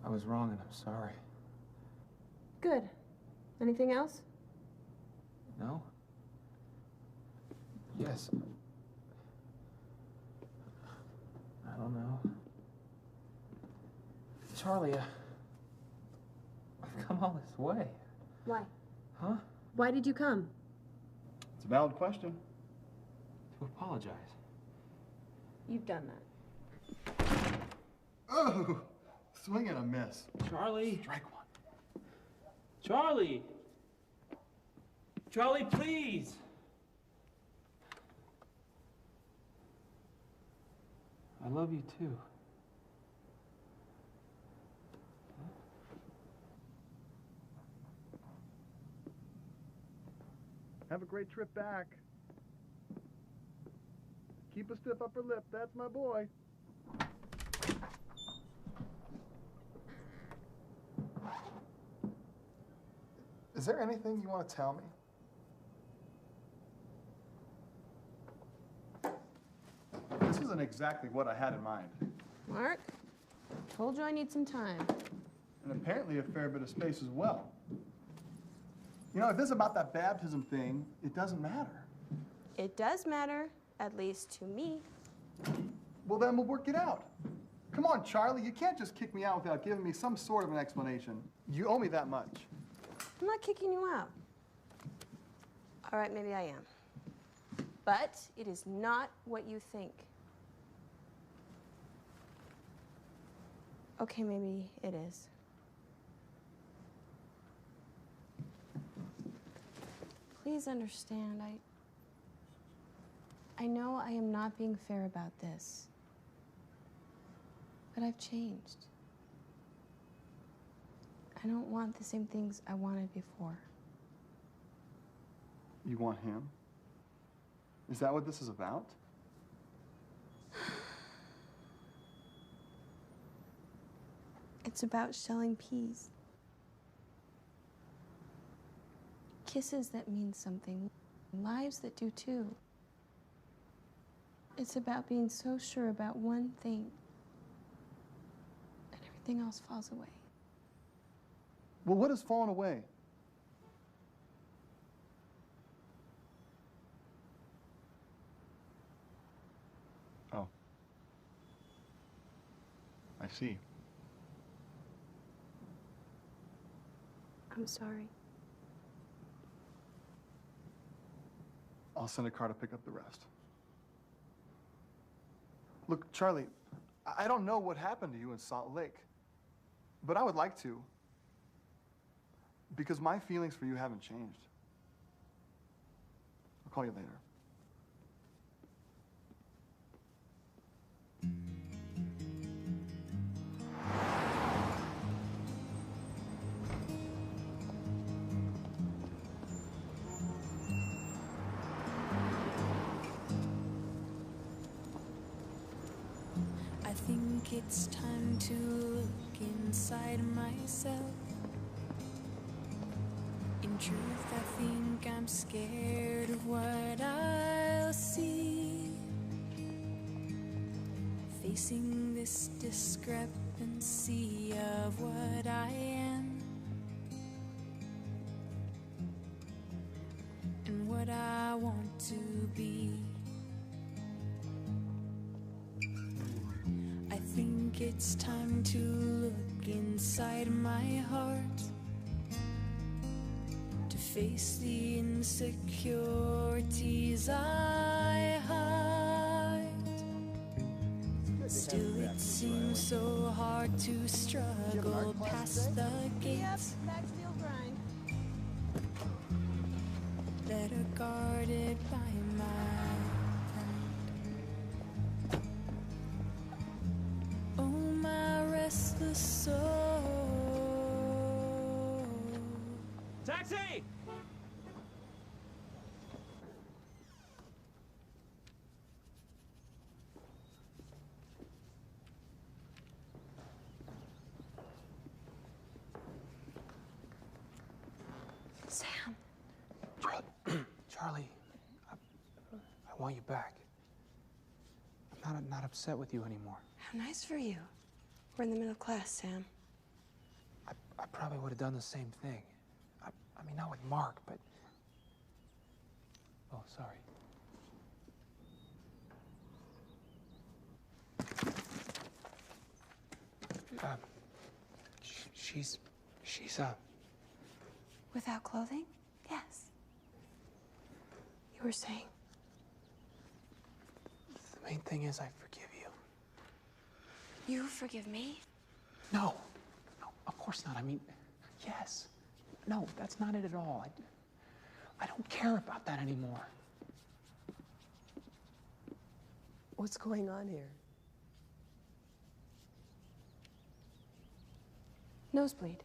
I was wrong and I'm sorry. Good. Anything else? No? Yes. I don't know. Charlie, I've come all this way. Why? Huh? Why did you come? It's a valid question. To apologize. You've done that. Oh! Swing and a miss. Charlie! Strike one. Charlie! Charlie, please! I love you too. Have a great trip back. keep a stiff upper lip. That's my boy. Is there anything you want to tell me? This isn't exactly what I had in mind. Mark, told you I need some time. And apparently a fair bit of space as well. You know, if this is about that baptism thing, it doesn't matter. It does matter, at least to me. Well, then we'll work it out. Come on, Charlie, you can't just kick me out without giving me some sort of an explanation. You owe me that much. I'm not kicking you out. All right, maybe I am. But it is not what you think. Okay, maybe it is. Please understand, I know I am not being fair about this, but I've changed. I don't want the same things I wanted before. You want him? Is that what this is about? It's about shelling peas. Kisses that mean something, lives that do too. It's about being so sure about one thing, and everything else falls away. Well, what has fallen away? Oh. I see. I'm sorry. I'll send a car to pick up the rest. Look, Charlie, I don't know what happened to you in Salt Lake, but I would like to, because my feelings for you haven't changed. I'll call you later. I think it's time to look inside myself. In truth, I think I'm scared of what I'll see. Facing this discrepancy of what I am and what I want to be. I think it's time to look inside my heart, to face the insecurities I hide. Still, it seems so hard to struggle past the gates that are guarded by my pride. Oh, my restless soul. Taxi! Sam. Charlie, I want you back. I'm not upset with you anymore. How nice for you. We're in the middle of class, Sam. I probably would have done the same thing. I mean, not with Mark, but... Oh, sorry. She's Without clothing? Yes. You were saying? The main thing is I forgive you. You forgive me? No, of course not. I mean, yes. No, that's not it at all. I don't care about that anymore. What's going on here? Nosebleed.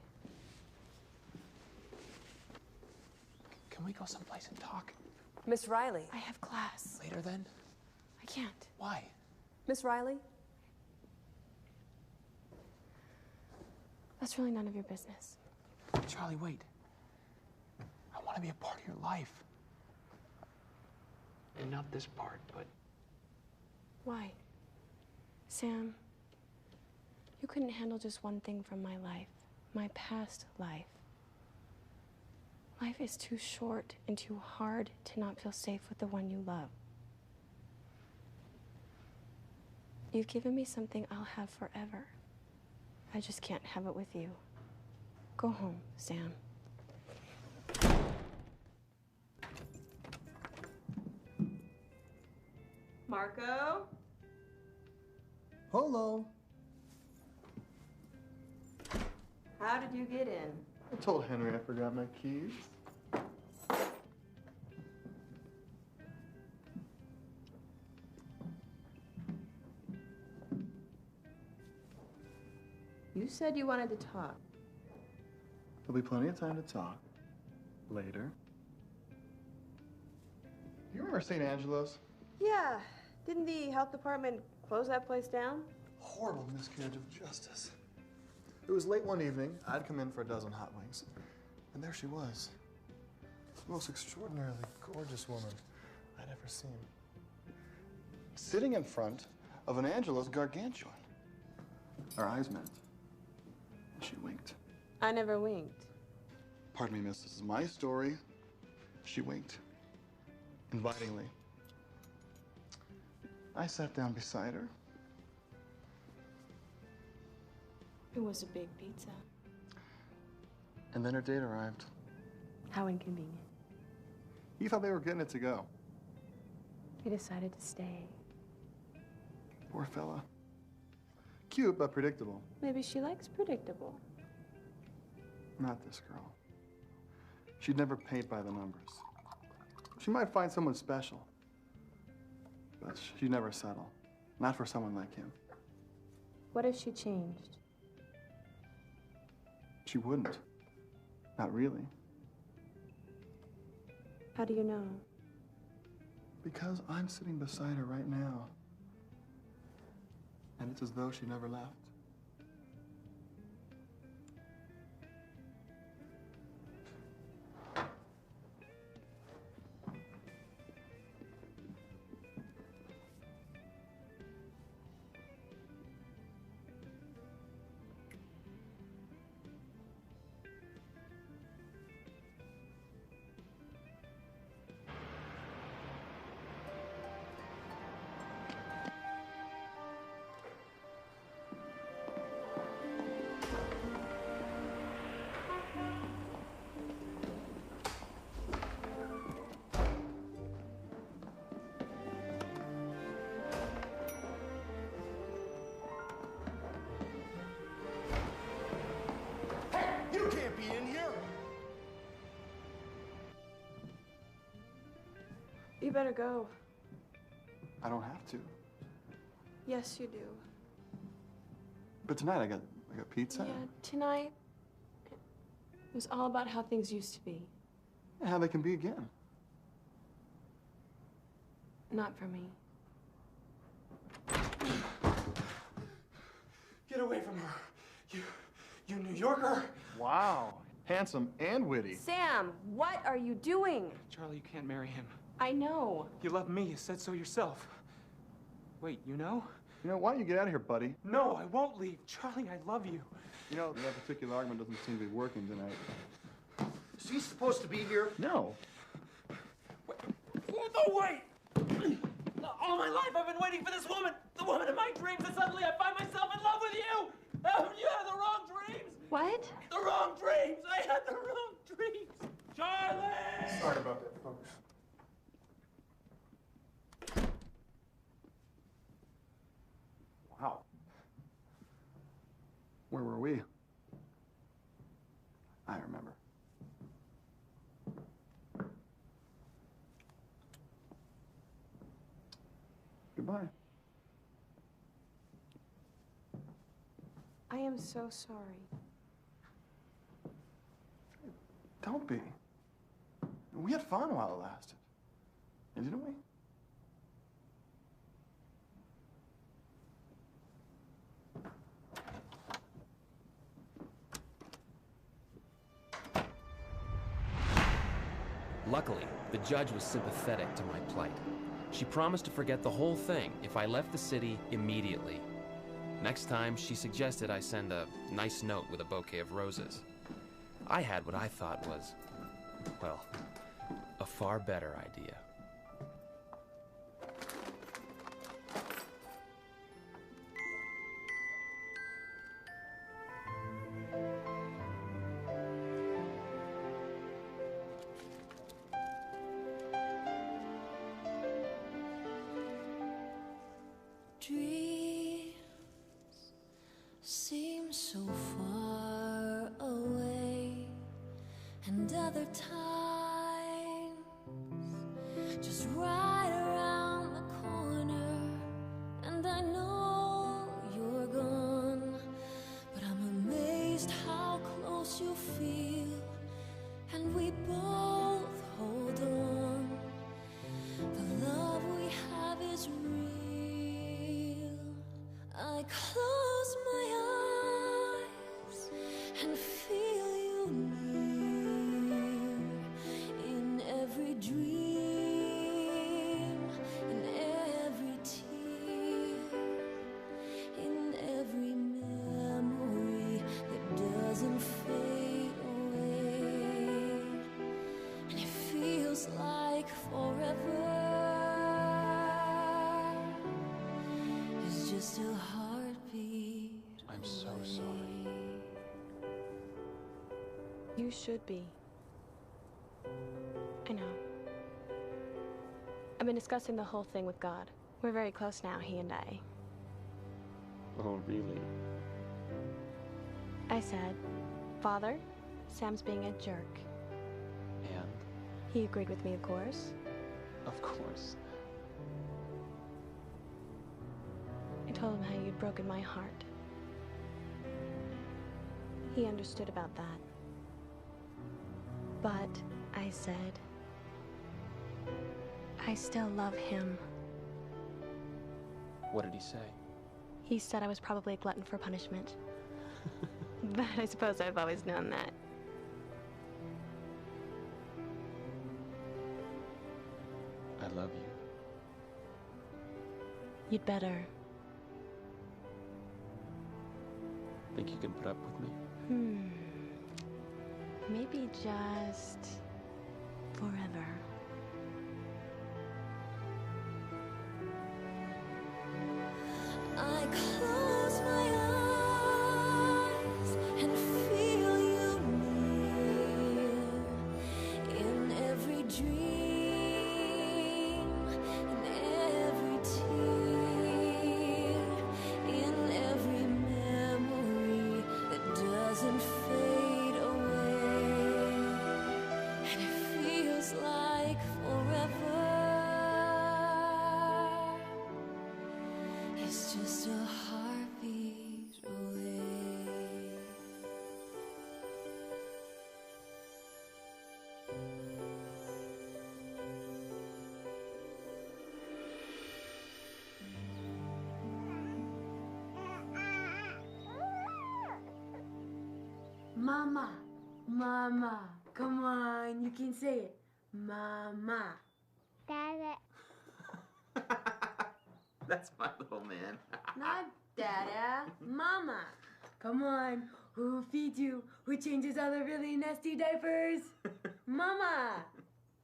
Can we go someplace and talk? Miss Riley. I have class. Later then? I can't. Why? Miss Riley? That's really none of your business. Charlie, wait. I want to be a part of your life. And not this part, but... Why? Sam, you couldn't handle just one thing from my life, my past life. Life is too short and too hard to not feel safe with the one you love. You've given me something I'll have forever. I just can't have it with you. Go home, Sam. Marco? Hello. How did you get in? I told Henry I forgot my keys. You said you wanted to talk. There'll be plenty of time to talk later. Do you remember St. Angelo's? Yeah. Didn't the health department close that place down? Horrible miscarriage of justice. It was late one evening. I'd come in for a dozen hot wings. And there she was. The most extraordinarily gorgeous woman I'd ever seen. Sitting in front of an Angelo's gargantuan. Our eyes met. And she winked. I never winked. Pardon me, miss, this is my story. She winked. Invitingly. I sat down beside her. It was a big pizza. And then her date arrived. How inconvenient. He thought they were getting it to go. He decided to stay. Poor fella. Cute, but predictable. Maybe she likes predictable. Not this girl. She'd never paint by the numbers. She might find someone special, but she'd never settle. Not for someone like him. What if she changed? She wouldn't. Not really. How do you know? Because I'm sitting beside her right now. And it's as though she never left. You can't be in here. You better go. I don't have to. Yes, you do. But tonight I got pizza. Yeah, tonight, it was all about how things used to be. And how they can be again. Not for me. Get away from her. You New Yorker. Wow. Handsome and witty. Sam, what are you doing? Charlie, you can't marry him. I know. You love me. You said so yourself. Wait, you know? You know, why don't you get out of here, buddy? No, I won't leave. Charlie, I love you. You know, that particular argument doesn't seem to be working tonight. Is he supposed to be here? No. No way! All my life I've been waiting for this woman, the woman of my dreams, and suddenly I find myself in love with you! You had the wrong dreams! What? The wrong dreams! I had the wrong dreams! Charlie! Sorry about that, folks. Wow. Where were we? I remember. Goodbye. I am so sorry. Don't be. We had fun while it lasted. Didn't we? Luckily, the judge was sympathetic to my plight. She promised to forget the whole thing if I left the city immediately. Next time, she suggested I send a nice note with a bouquet of roses. I had what I thought was, well, a far better idea. Dreams seem so far away, and other times just right around the corner. And I know you're gone, but I'm amazed how close you feel, and we both hold on. The love we have is real. I close my eyes and feel you near in every dream, in every tear, in every memory that doesn't fade away. And it feels like forever is just a heartbeat. I'm so sorry. You should be. I know. I've been discussing the whole thing with God. We're very close now, he and I. Oh, really? I said, Father, Sam's being a jerk. And? He agreed with me, of course. Of course. I told him how you'd broken my heart. He understood about that. But I said, I still love him. What did he say? He said I was probably a glutton for punishment. But I suppose I've always known that. I love you. You'd better. Think you can put up with me? Maybe just forever. I close my eyes and feel you near in every dream, in every tear, in every memory that doesn't fade away. And it feels like forever. It's just a heartbeat away. Mama, Mama, come on, you can say it. Mama. Dada. That's my little man. Not Dada, Mama. Come on, who feeds you? Who changes all the really nasty diapers? Mama.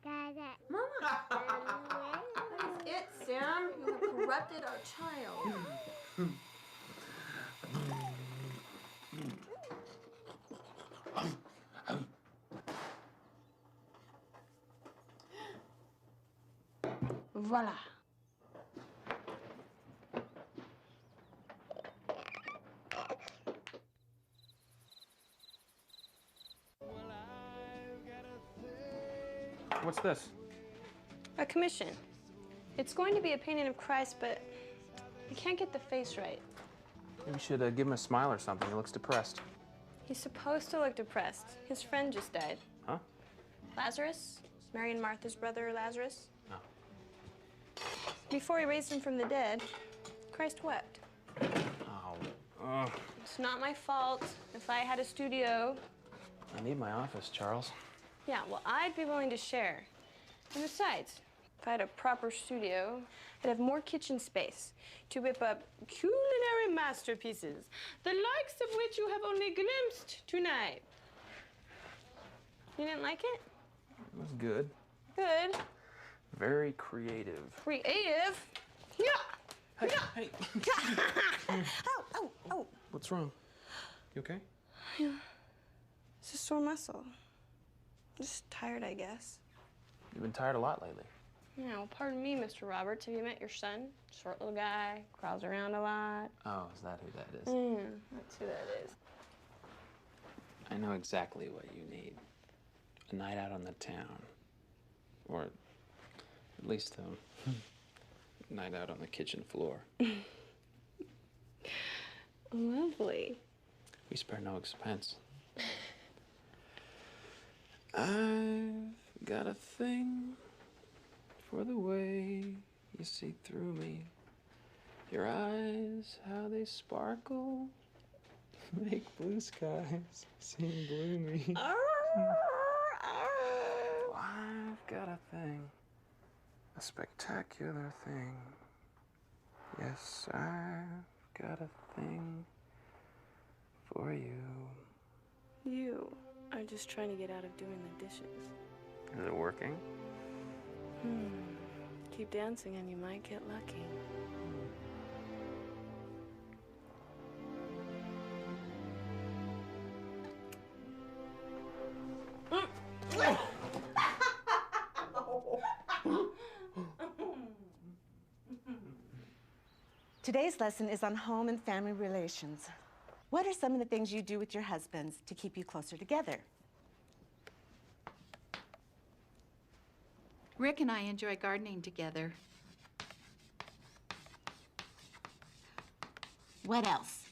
Dada. Mama. That is it, Sam. You have corrupted our child. Voila. What's this? A commission. It's going to be a painting of Christ, but I can't get the face right. Maybe we should give him a smile or something. He looks depressed. He's supposed to look depressed. His friend just died. Huh? Lazarus? Mary and Martha's brother, Lazarus? Oh. Before he raised him from the dead, Christ wept. Oh. It's not my fault if I had a studio. I need my office, Charles. Yeah, well, I'd be willing to share. And besides, if I had a proper studio, I'd have more kitchen space to whip up culinary masterpieces, the likes of which you have only glimpsed tonight. You didn't like it? It was good. Good. Very creative. Creative? Yeah. Hey, hey. Oh. What's wrong? You okay? Yeah. It's a sore muscle. Just tired, I guess. You've been tired a lot lately. Yeah, well, pardon me, Mr. Roberts. Have you met your son? Short little guy, crawls around a lot. Oh, is that who that is? Yeah, that's who that is. I know exactly what you need. A night out on the town. Or at least a night out on the kitchen floor. Lovely. We spare no expense. I've got a thing for the way you see through me. Your eyes, how they sparkle, make blue skies seem gloomy. I've got a thing, a spectacular thing. Yes, I've got a thing for you. You are just trying to get out of doing the dishes. Is it working? Keep dancing and you might get lucky. Today's lesson is on home and family relations. What are some of the things you do with your husbands to keep you closer together? Rick and I enjoy gardening together. What else?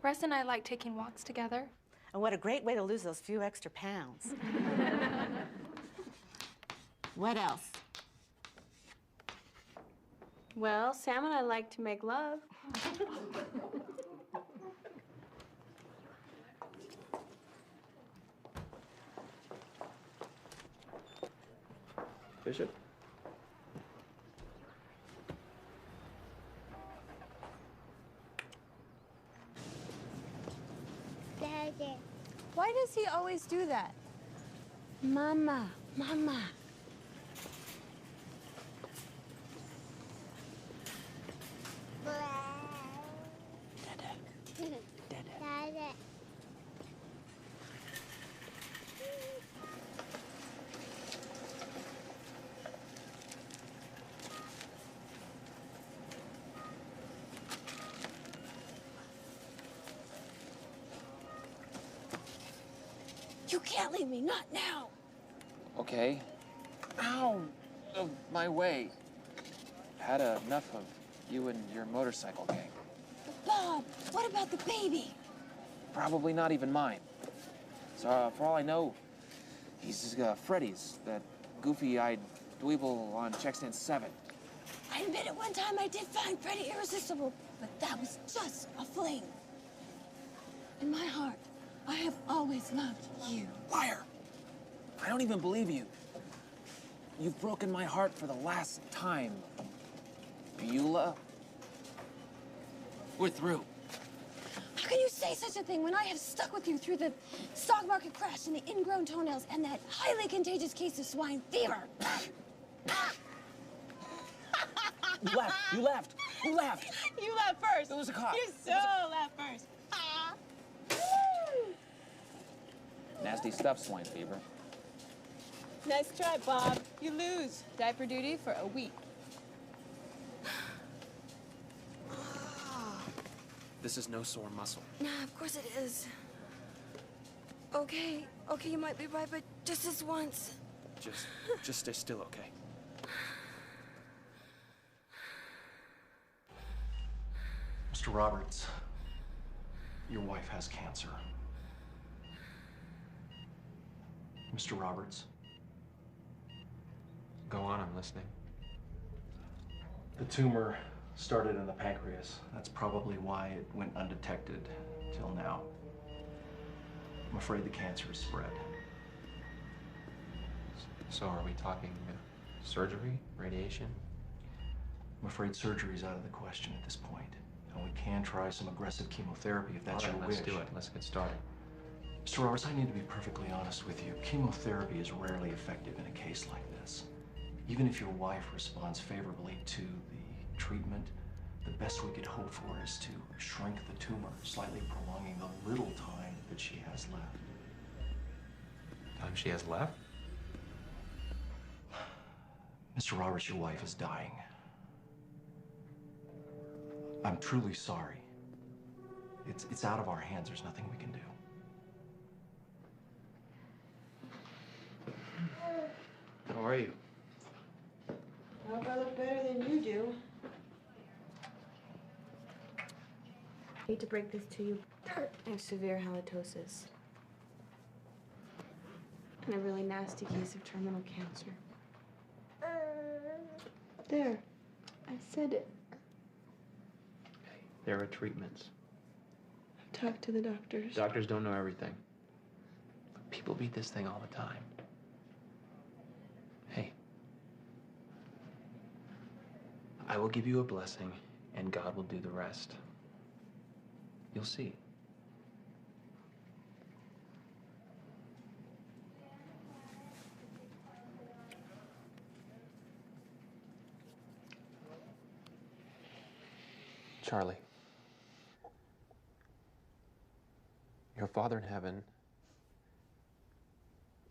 Russ and I like taking walks together. And what a great way to lose those few extra pounds. What else? Well, Sam and I like to make love. Bishop? Daddy. Why does he always do that? Mama. Dada. You can't leave me, not now. Okay. Ow! Of my way. Had enough of you and your motorcycle gang. Bob, what about the baby? Probably not even mine. So, for all I know, he's Freddy's, that goofy-eyed dweeble on checkstand 7. I admit at one time I did find Freddie irresistible, but that was just a fling. In my heart, I have always loved you. Liar! I don't even believe you. You've broken my heart for the last time. Beulah. We're through. How can you say such a thing when I have stuck with you through the stock market crash and the ingrown toenails and that highly contagious case of swine fever? You left. You left. You left. You left first. There was a car. You so left first. Nasty stuff, swine fever. Nice try, Bob. You lose. Diaper duty for a week. This is no sore muscle. Nah, of course it is. Okay, you might be right, but just this once. Just stay still, okay? Mr. Roberts, your wife has cancer. Mr. Roberts? Go on, I'm listening. The tumor started in the pancreas. That's probably why it went undetected till now. I'm afraid the cancer has spread. So are we talking surgery, radiation? I'm afraid surgery's out of the question at this point. And we can try some aggressive chemotherapy if that's All right, your let's wish. do it. Let's get started. Mr. Roberts, I need to be perfectly honest with you. Chemotherapy is rarely effective in a case like this. Even if your wife responds favorably to the treatment, the best we could hope for is to shrink the tumor, slightly prolonging the little time that she has left. Time she has left? Mr. Roberts, your wife is dying. I'm truly sorry. It's out of our hands. There's nothing we can do. How are you? I hope I look better than you do. I hate to break this to you. I have severe halitosis. And a really nasty case of terminal cancer. There. I said it. There are treatments. Talk to the doctors. Doctors don't know everything. People beat this thing all the time. Hey. I will give you a blessing, and God will do the rest. You'll see. Charlie, your Father in heaven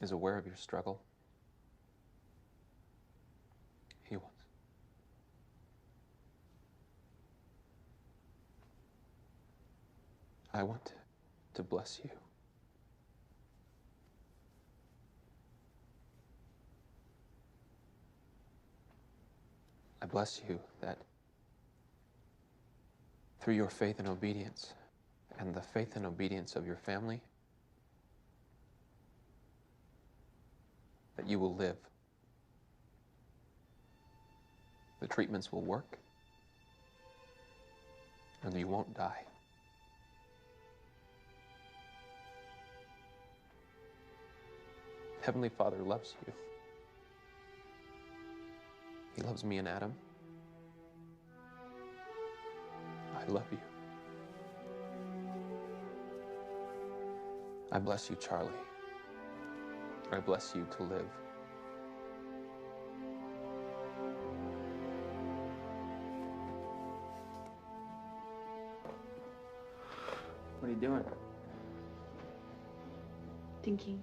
is aware of your struggle. He was. I want to bless you. I bless you that through your faith and obedience, and the faith and obedience of your family, that you will live. The treatments will work, and you won't die. Heavenly Father loves you. He loves me and Adam. I love you. I bless you, Charlie. I bless you to live. What are you doing? Thinking.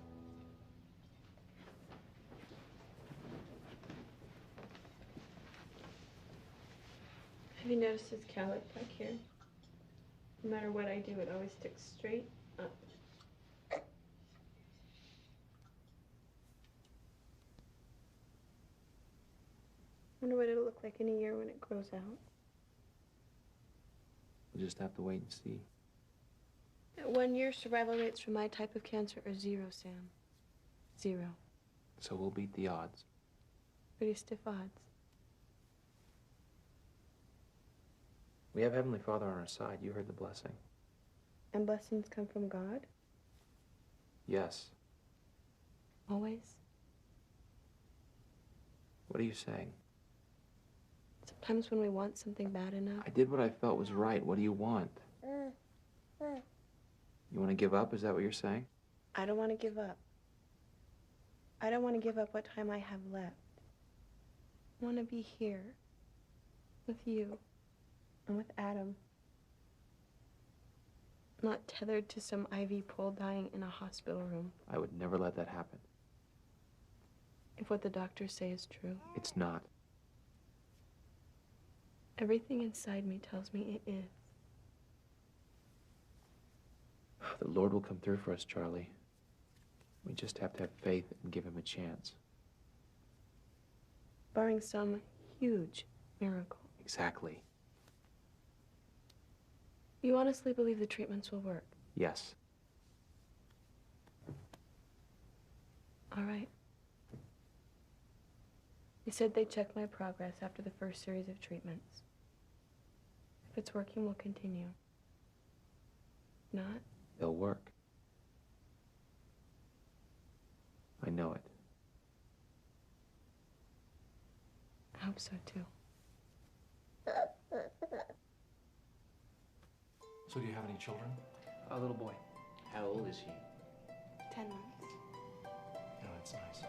Have you noticed this cowlick back here? No matter what I do, it always sticks straight up. Wonder what it'll look like in a year when it grows out. We'll just have to wait and see. At 1 year, survival rates for my type of cancer are 0, Sam. 0. So we'll beat the odds. Pretty stiff odds. We have Heavenly Father on our side. You heard the blessing. And blessings come from God? Yes. Always? What are you saying? Sometimes when we want something bad enough. I did what I felt was right. What do you want? You want to give up? Is that what you're saying? I don't want to give up. I don't want to give up what time I have left. I want to be here with you and with Adam. Not tethered to some IV pole dying in a hospital room. I would never let that happen. If what the doctors say is true. It's not. Everything inside me tells me it is. The Lord will come through for us, Charlie. We just have to have faith and give him a chance. Barring some huge miracle. Exactly. You honestly believe the treatments will work? Yes. All right. You said they'd check my progress after the first series of treatments. If it's working, we'll continue. Not? They'll work. hope so too. So do you have any children? A little boy. How old is he? 10 months. Yeah, that's nice.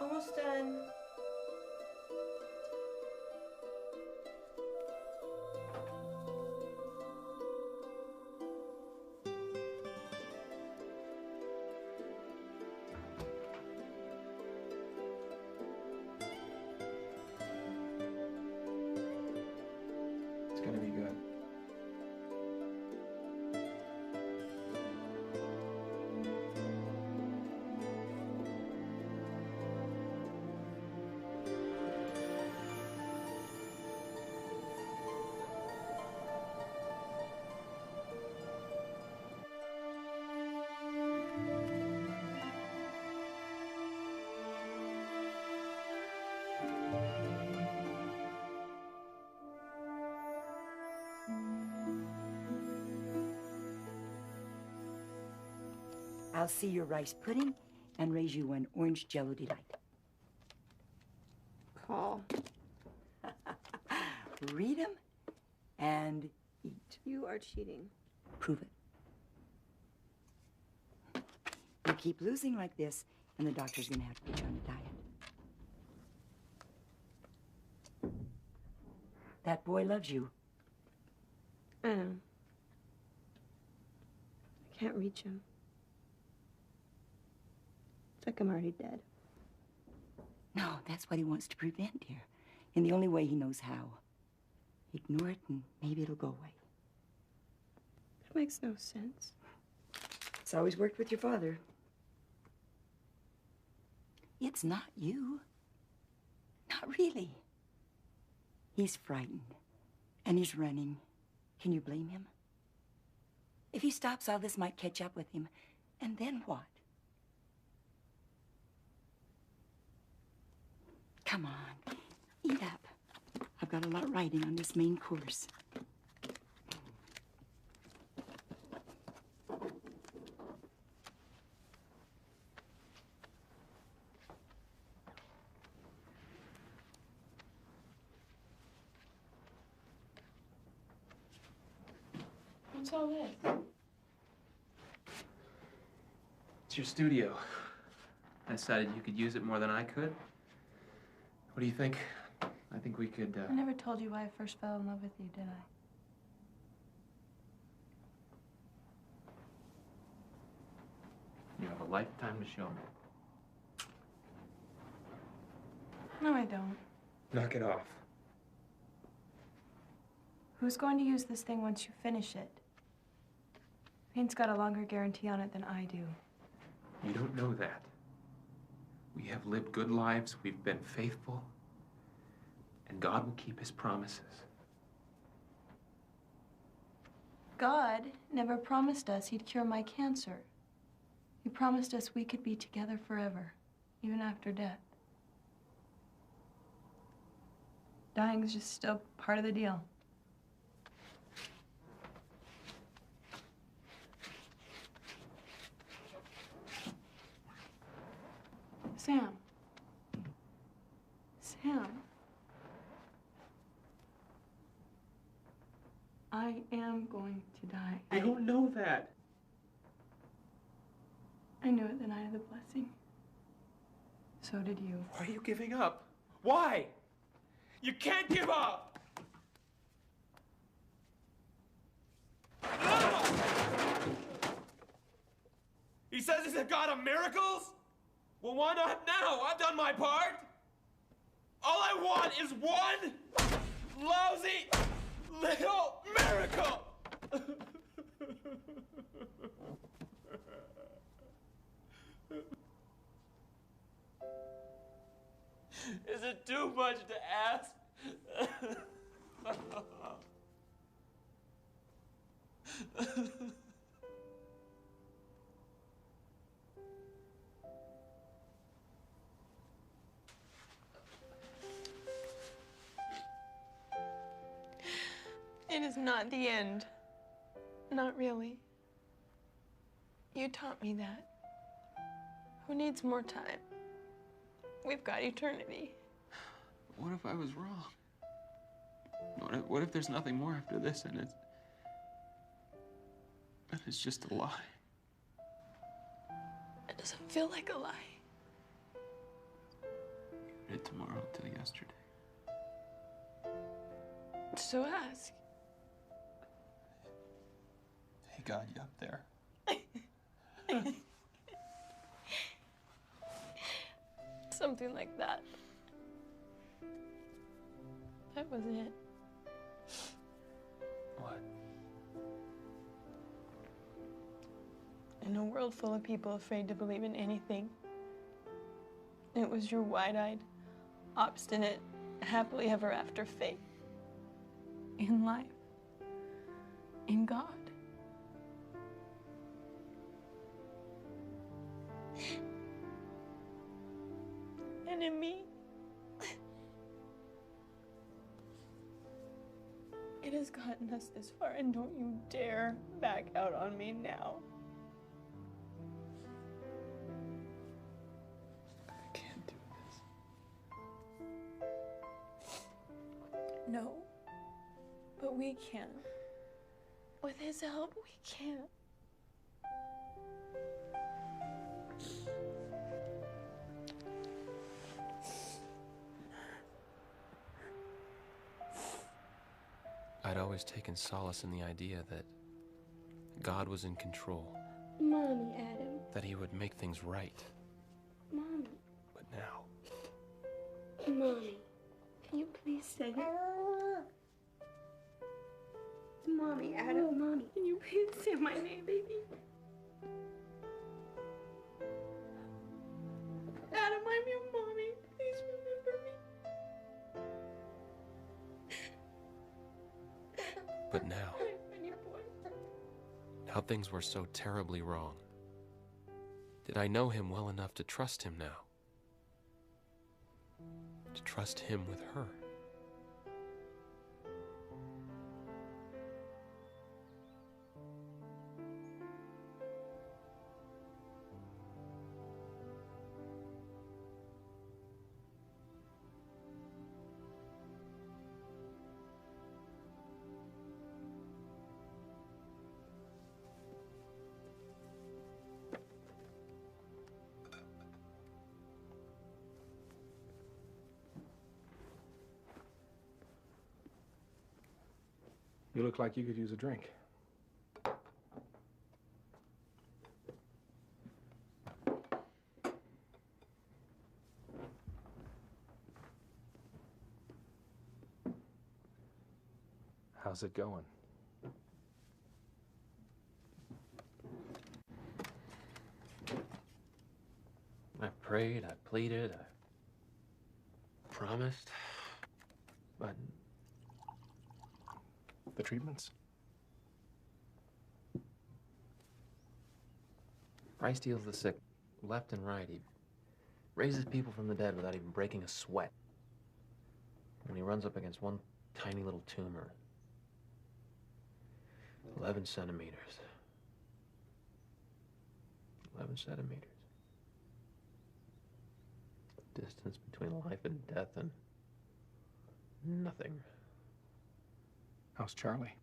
Almost done. It's gonna be good. I'll see your rice pudding and raise you one orange Jello delight. Paul. Read 'em and eat. You are cheating. Prove it. You keep losing like this, and the doctor's gonna have to put you on a diet. That boy loves you. I know. I can't reach him. It's like I'm already dead. No, that's what he wants to prevent, dear. In the only way he knows how. Ignore it and maybe it'll go away. That makes no sense. It's always worked with your father. It's not you. Not really. He's frightened and he's running. Can you blame him? If he stops, all this might catch up with him. And then what? Come on, eat up. I've got a lot riding on this main course. What's all this? It's your studio. I decided you could use it more than I could. What do you think? I think we could, I never told you why I first fell in love with you, did I? You have a lifetime to show me. No, I don't. Knock it off. Who's going to use this thing once you finish it? Paint's got a longer guarantee on it than I do. You don't know that. We have lived good lives, we've been faithful, and God will keep his promises. God never promised us he'd cure my cancer. He promised us we could be together forever, even after death. Dying's just still part of the deal. Sam. Sam. I am going to die. I don't know that. I knew it the night of the blessing. So did you. Why are you giving up? Why? You can't give up! No! He says he's a God of miracles? Well, why not now? I've done my part. All I want is one lousy little miracle. Is it too much to ask? It is not the end. Not really. You taught me that. Who needs more time? We've got eternity. What if I was wrong? What if there's nothing more after this and it's just a lie? It doesn't feel like a lie. It tomorrow till yesterday. So ask. Hey God, you up there? Something like that. That was it. What? In a world full of people afraid to believe in anything, it was your wide-eyed, obstinate, happily ever after faith in life, in God. And in me. It has gotten us this far, and don't you dare back out on me now. I can't do this. No, but we can. With his help, we can. I'd always taken solace in the idea that God was in control, Mommy, Adam. that he would make things right. Mommy. But now, Mommy. Can you please say it? Mommy, Adam. Mommy. Can you please say my name, baby? Adam, I'm your mommy. Please remember me. but now, now things were so terribly wrong. Did I know him well enough to trust him now? To trust him with her? You look like you could use a drink. How's it going? I prayed, I pleaded, I promised, but the treatments? Christ heals the sick left and right. He raises people from the dead without even breaking a sweat. When he runs up against one tiny little tumor, 11 centimeters. 11 centimeters. Distance between life and death and nothing. How's Charlie?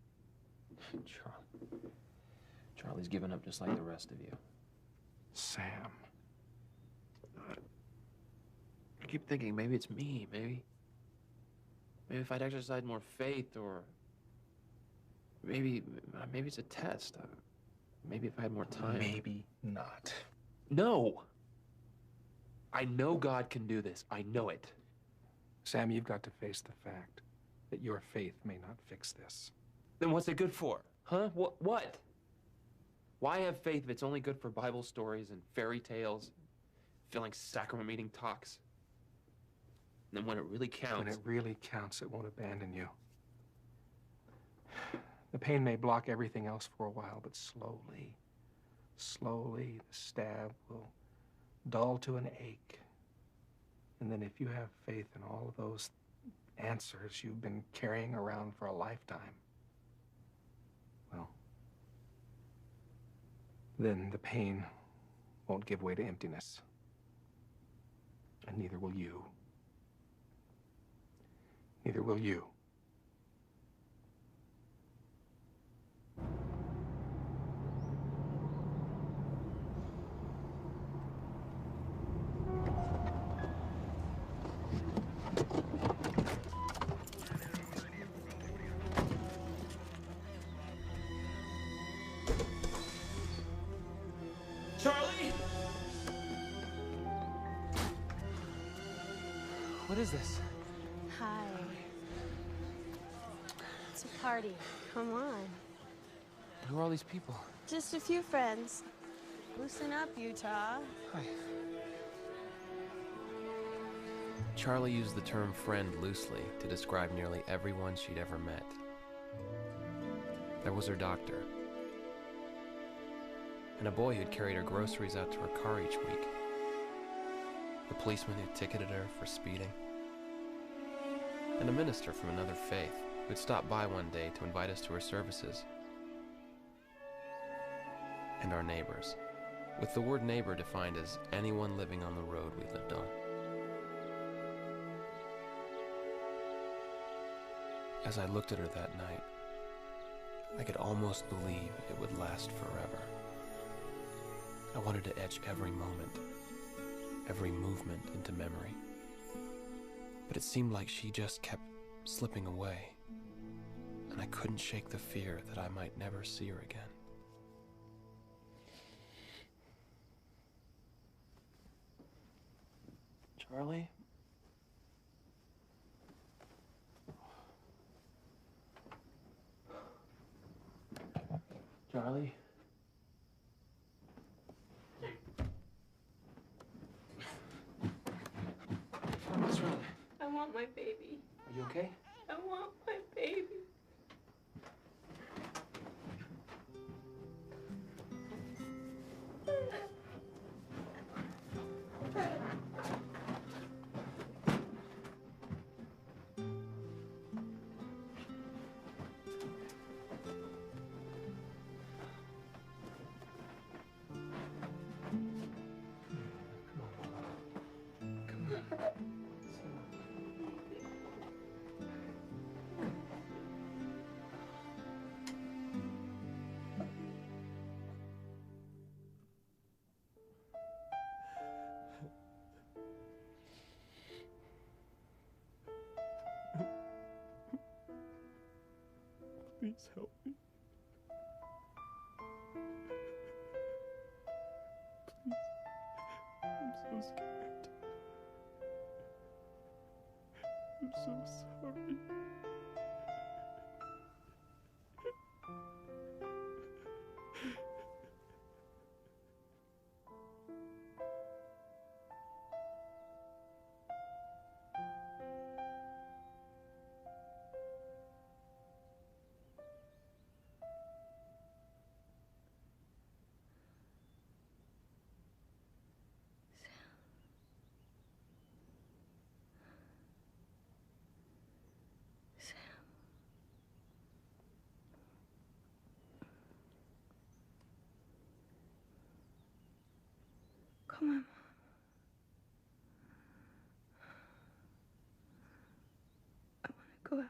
Charlie's given up just like the rest of you. Sam. I keep thinking maybe it's me, maybe if I'd exercised more faith, or maybe it's a test. Maybe if I had more time. Maybe not. No! I know God can do this. I know it. Sam, you've got to face the fact that your faith may not fix this. Then what's it good for? Huh? What? Why have faith if it's only good for Bible stories and fairy tales, filling sacrament meeting talks? And then when it really counts... When it really counts, it won't abandon you. The pain may block everything else for a while, but slowly, the stab will dull to an ache. And then if you have faith in all of those answers you've been carrying around for a lifetime, then the pain won't give way to emptiness. And neither will you. Neither will you. Charlie? What is this? Hi. It's a party. Come on. Who are all these people? Just a few friends. Loosen up, Utah. Hi. Charlie used the term friend loosely to describe nearly everyone she'd ever met. There was her doctor, and a boy who'd carried her groceries out to her car each week, the policeman who ticketed her for speeding, and a minister from another faith who'd stopped by one day to invite us to her services, and our neighbors, with the word neighbor defined as anyone living on the road we lived on. As I looked at her that night, I could almost believe it would last forever. I wanted to etch every moment, every movement into memory. But it seemed like she just kept slipping away, and I couldn't shake the fear that I might never see her again. Charlie? Charlie? What's wrong? I want my baby. Are you okay? I want my baby. Please help me. Please. I'm so scared. I'm so sorry. Come on, Mom. I want to go out.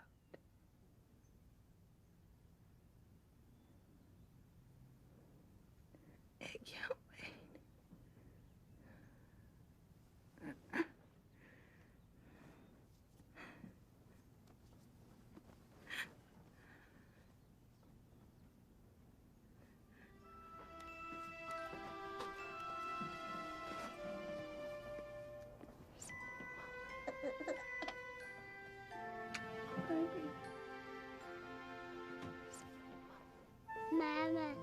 It can't wait. Mama.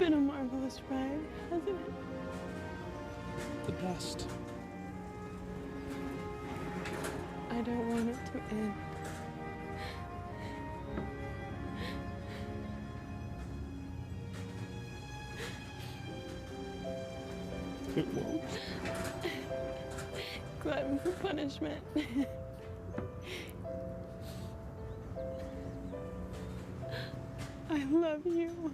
been a marvelous ride, hasn't it? The best. I don't want it to end. It won't. Glutton for punishment. I love you.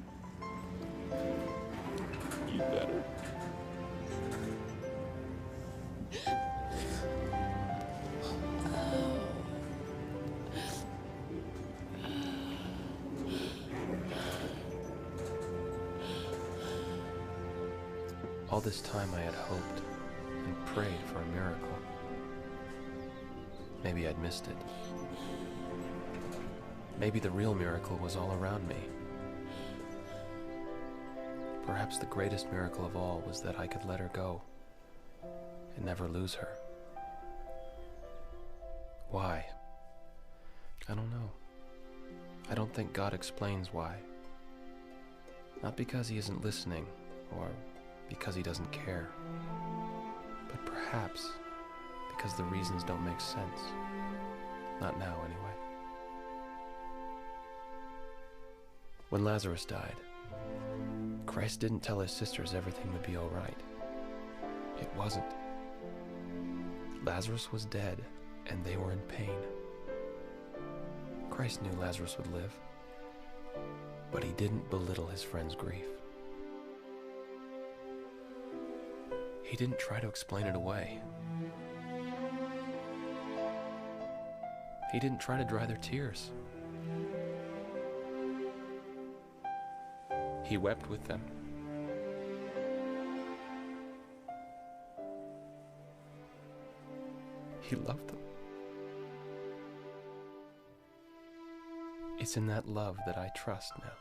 You better. All this time I had hoped and prayed for a miracle. Maybe I'd missed it. Maybe the real miracle was all around me. Perhaps the greatest miracle of all was that I could let her go and never lose her. Why? I don't know. I don't think God explains why. Not because he isn't listening or because he doesn't care, but perhaps because the reasons don't make sense. Not now, anyway. When Lazarus died, Christ didn't tell his sisters everything would be all right. It wasn't. Lazarus was dead, and they were in pain. Christ knew Lazarus would live, but he didn't belittle his friend's grief. He didn't try to explain it away. He didn't try to dry their tears. He wept with them. He loved them. It's in that love that I trust now.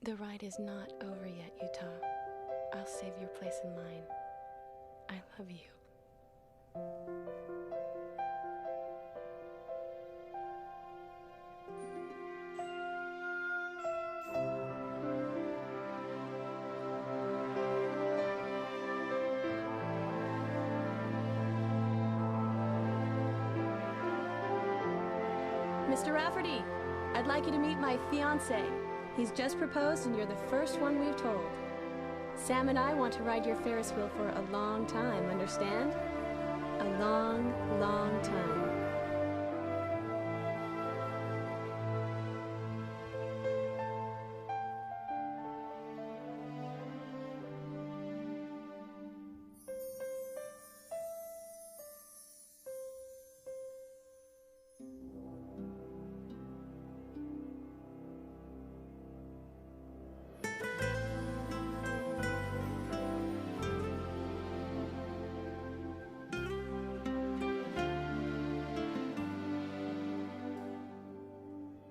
The ride is not over yet, Utah. I'll save your place in line. I love you. Mr. Rafferty, I'd like you to meet my fiancé. He's just proposed and you're the first one we've told. Sam and I want to ride your Ferris wheel for a long time, understand? A long, long time.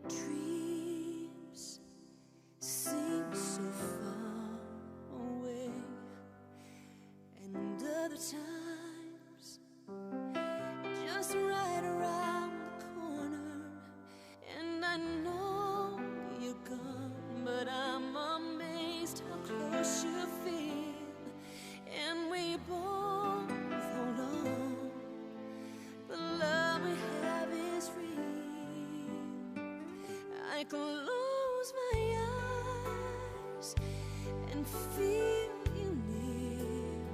Dreams seem so far away, and other times just right around the corner. And I know you're gone, but I'm amazed how close you feel. And we both hold on. The love we have is real. I close my eyes and feel you near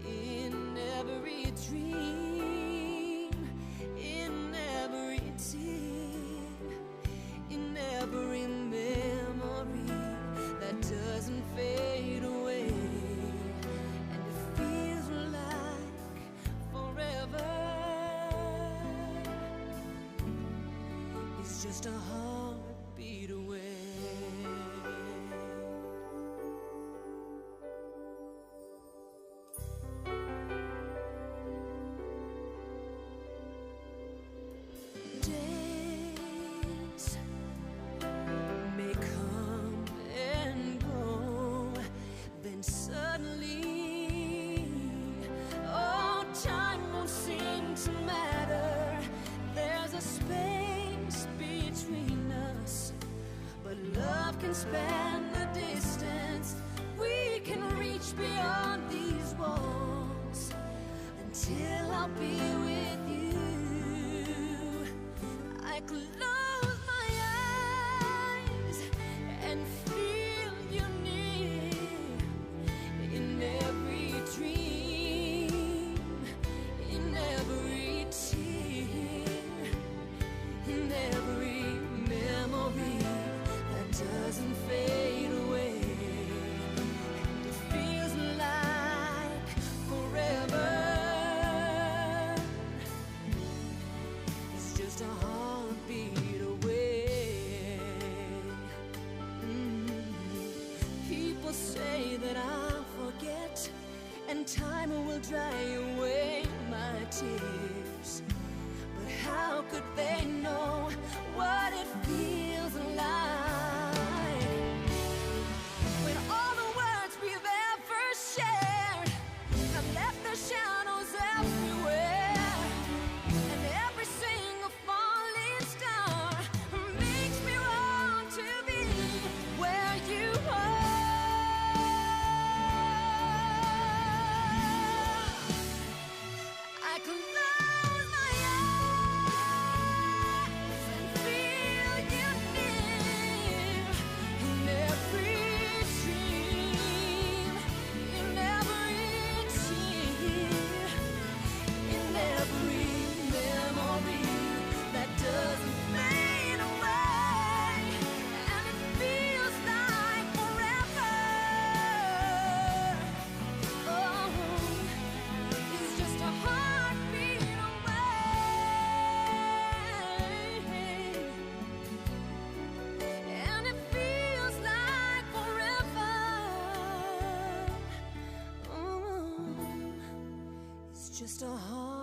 in every dream, in every tear, in every memory that doesn't fade away. And it feels like forever. It's just a heartbeat away. Days may come and go, then suddenly, oh, time won't seem to matter. There's a space between us, but love can span the distance. We can reach beyond these walls until I'll be with you. I close my eyes and feel you near in every dream, in every tear, in every memory that doesn't fade away. And it feels like forever. It's just a heartbeat away. People say that I'll forget, and time will dry away my tears. But how could they know what it feels like when all the words we've ever shared have left their shadows everywhere, and every single falling star makes me want to be where you are. I close my eyes and feel you near in every dream, in every tear, in every memory that doesn't fade away. And it feels like forever. Oh, it's just a heartbeat away. And it feels like forever. Oh, it's just a heartbeat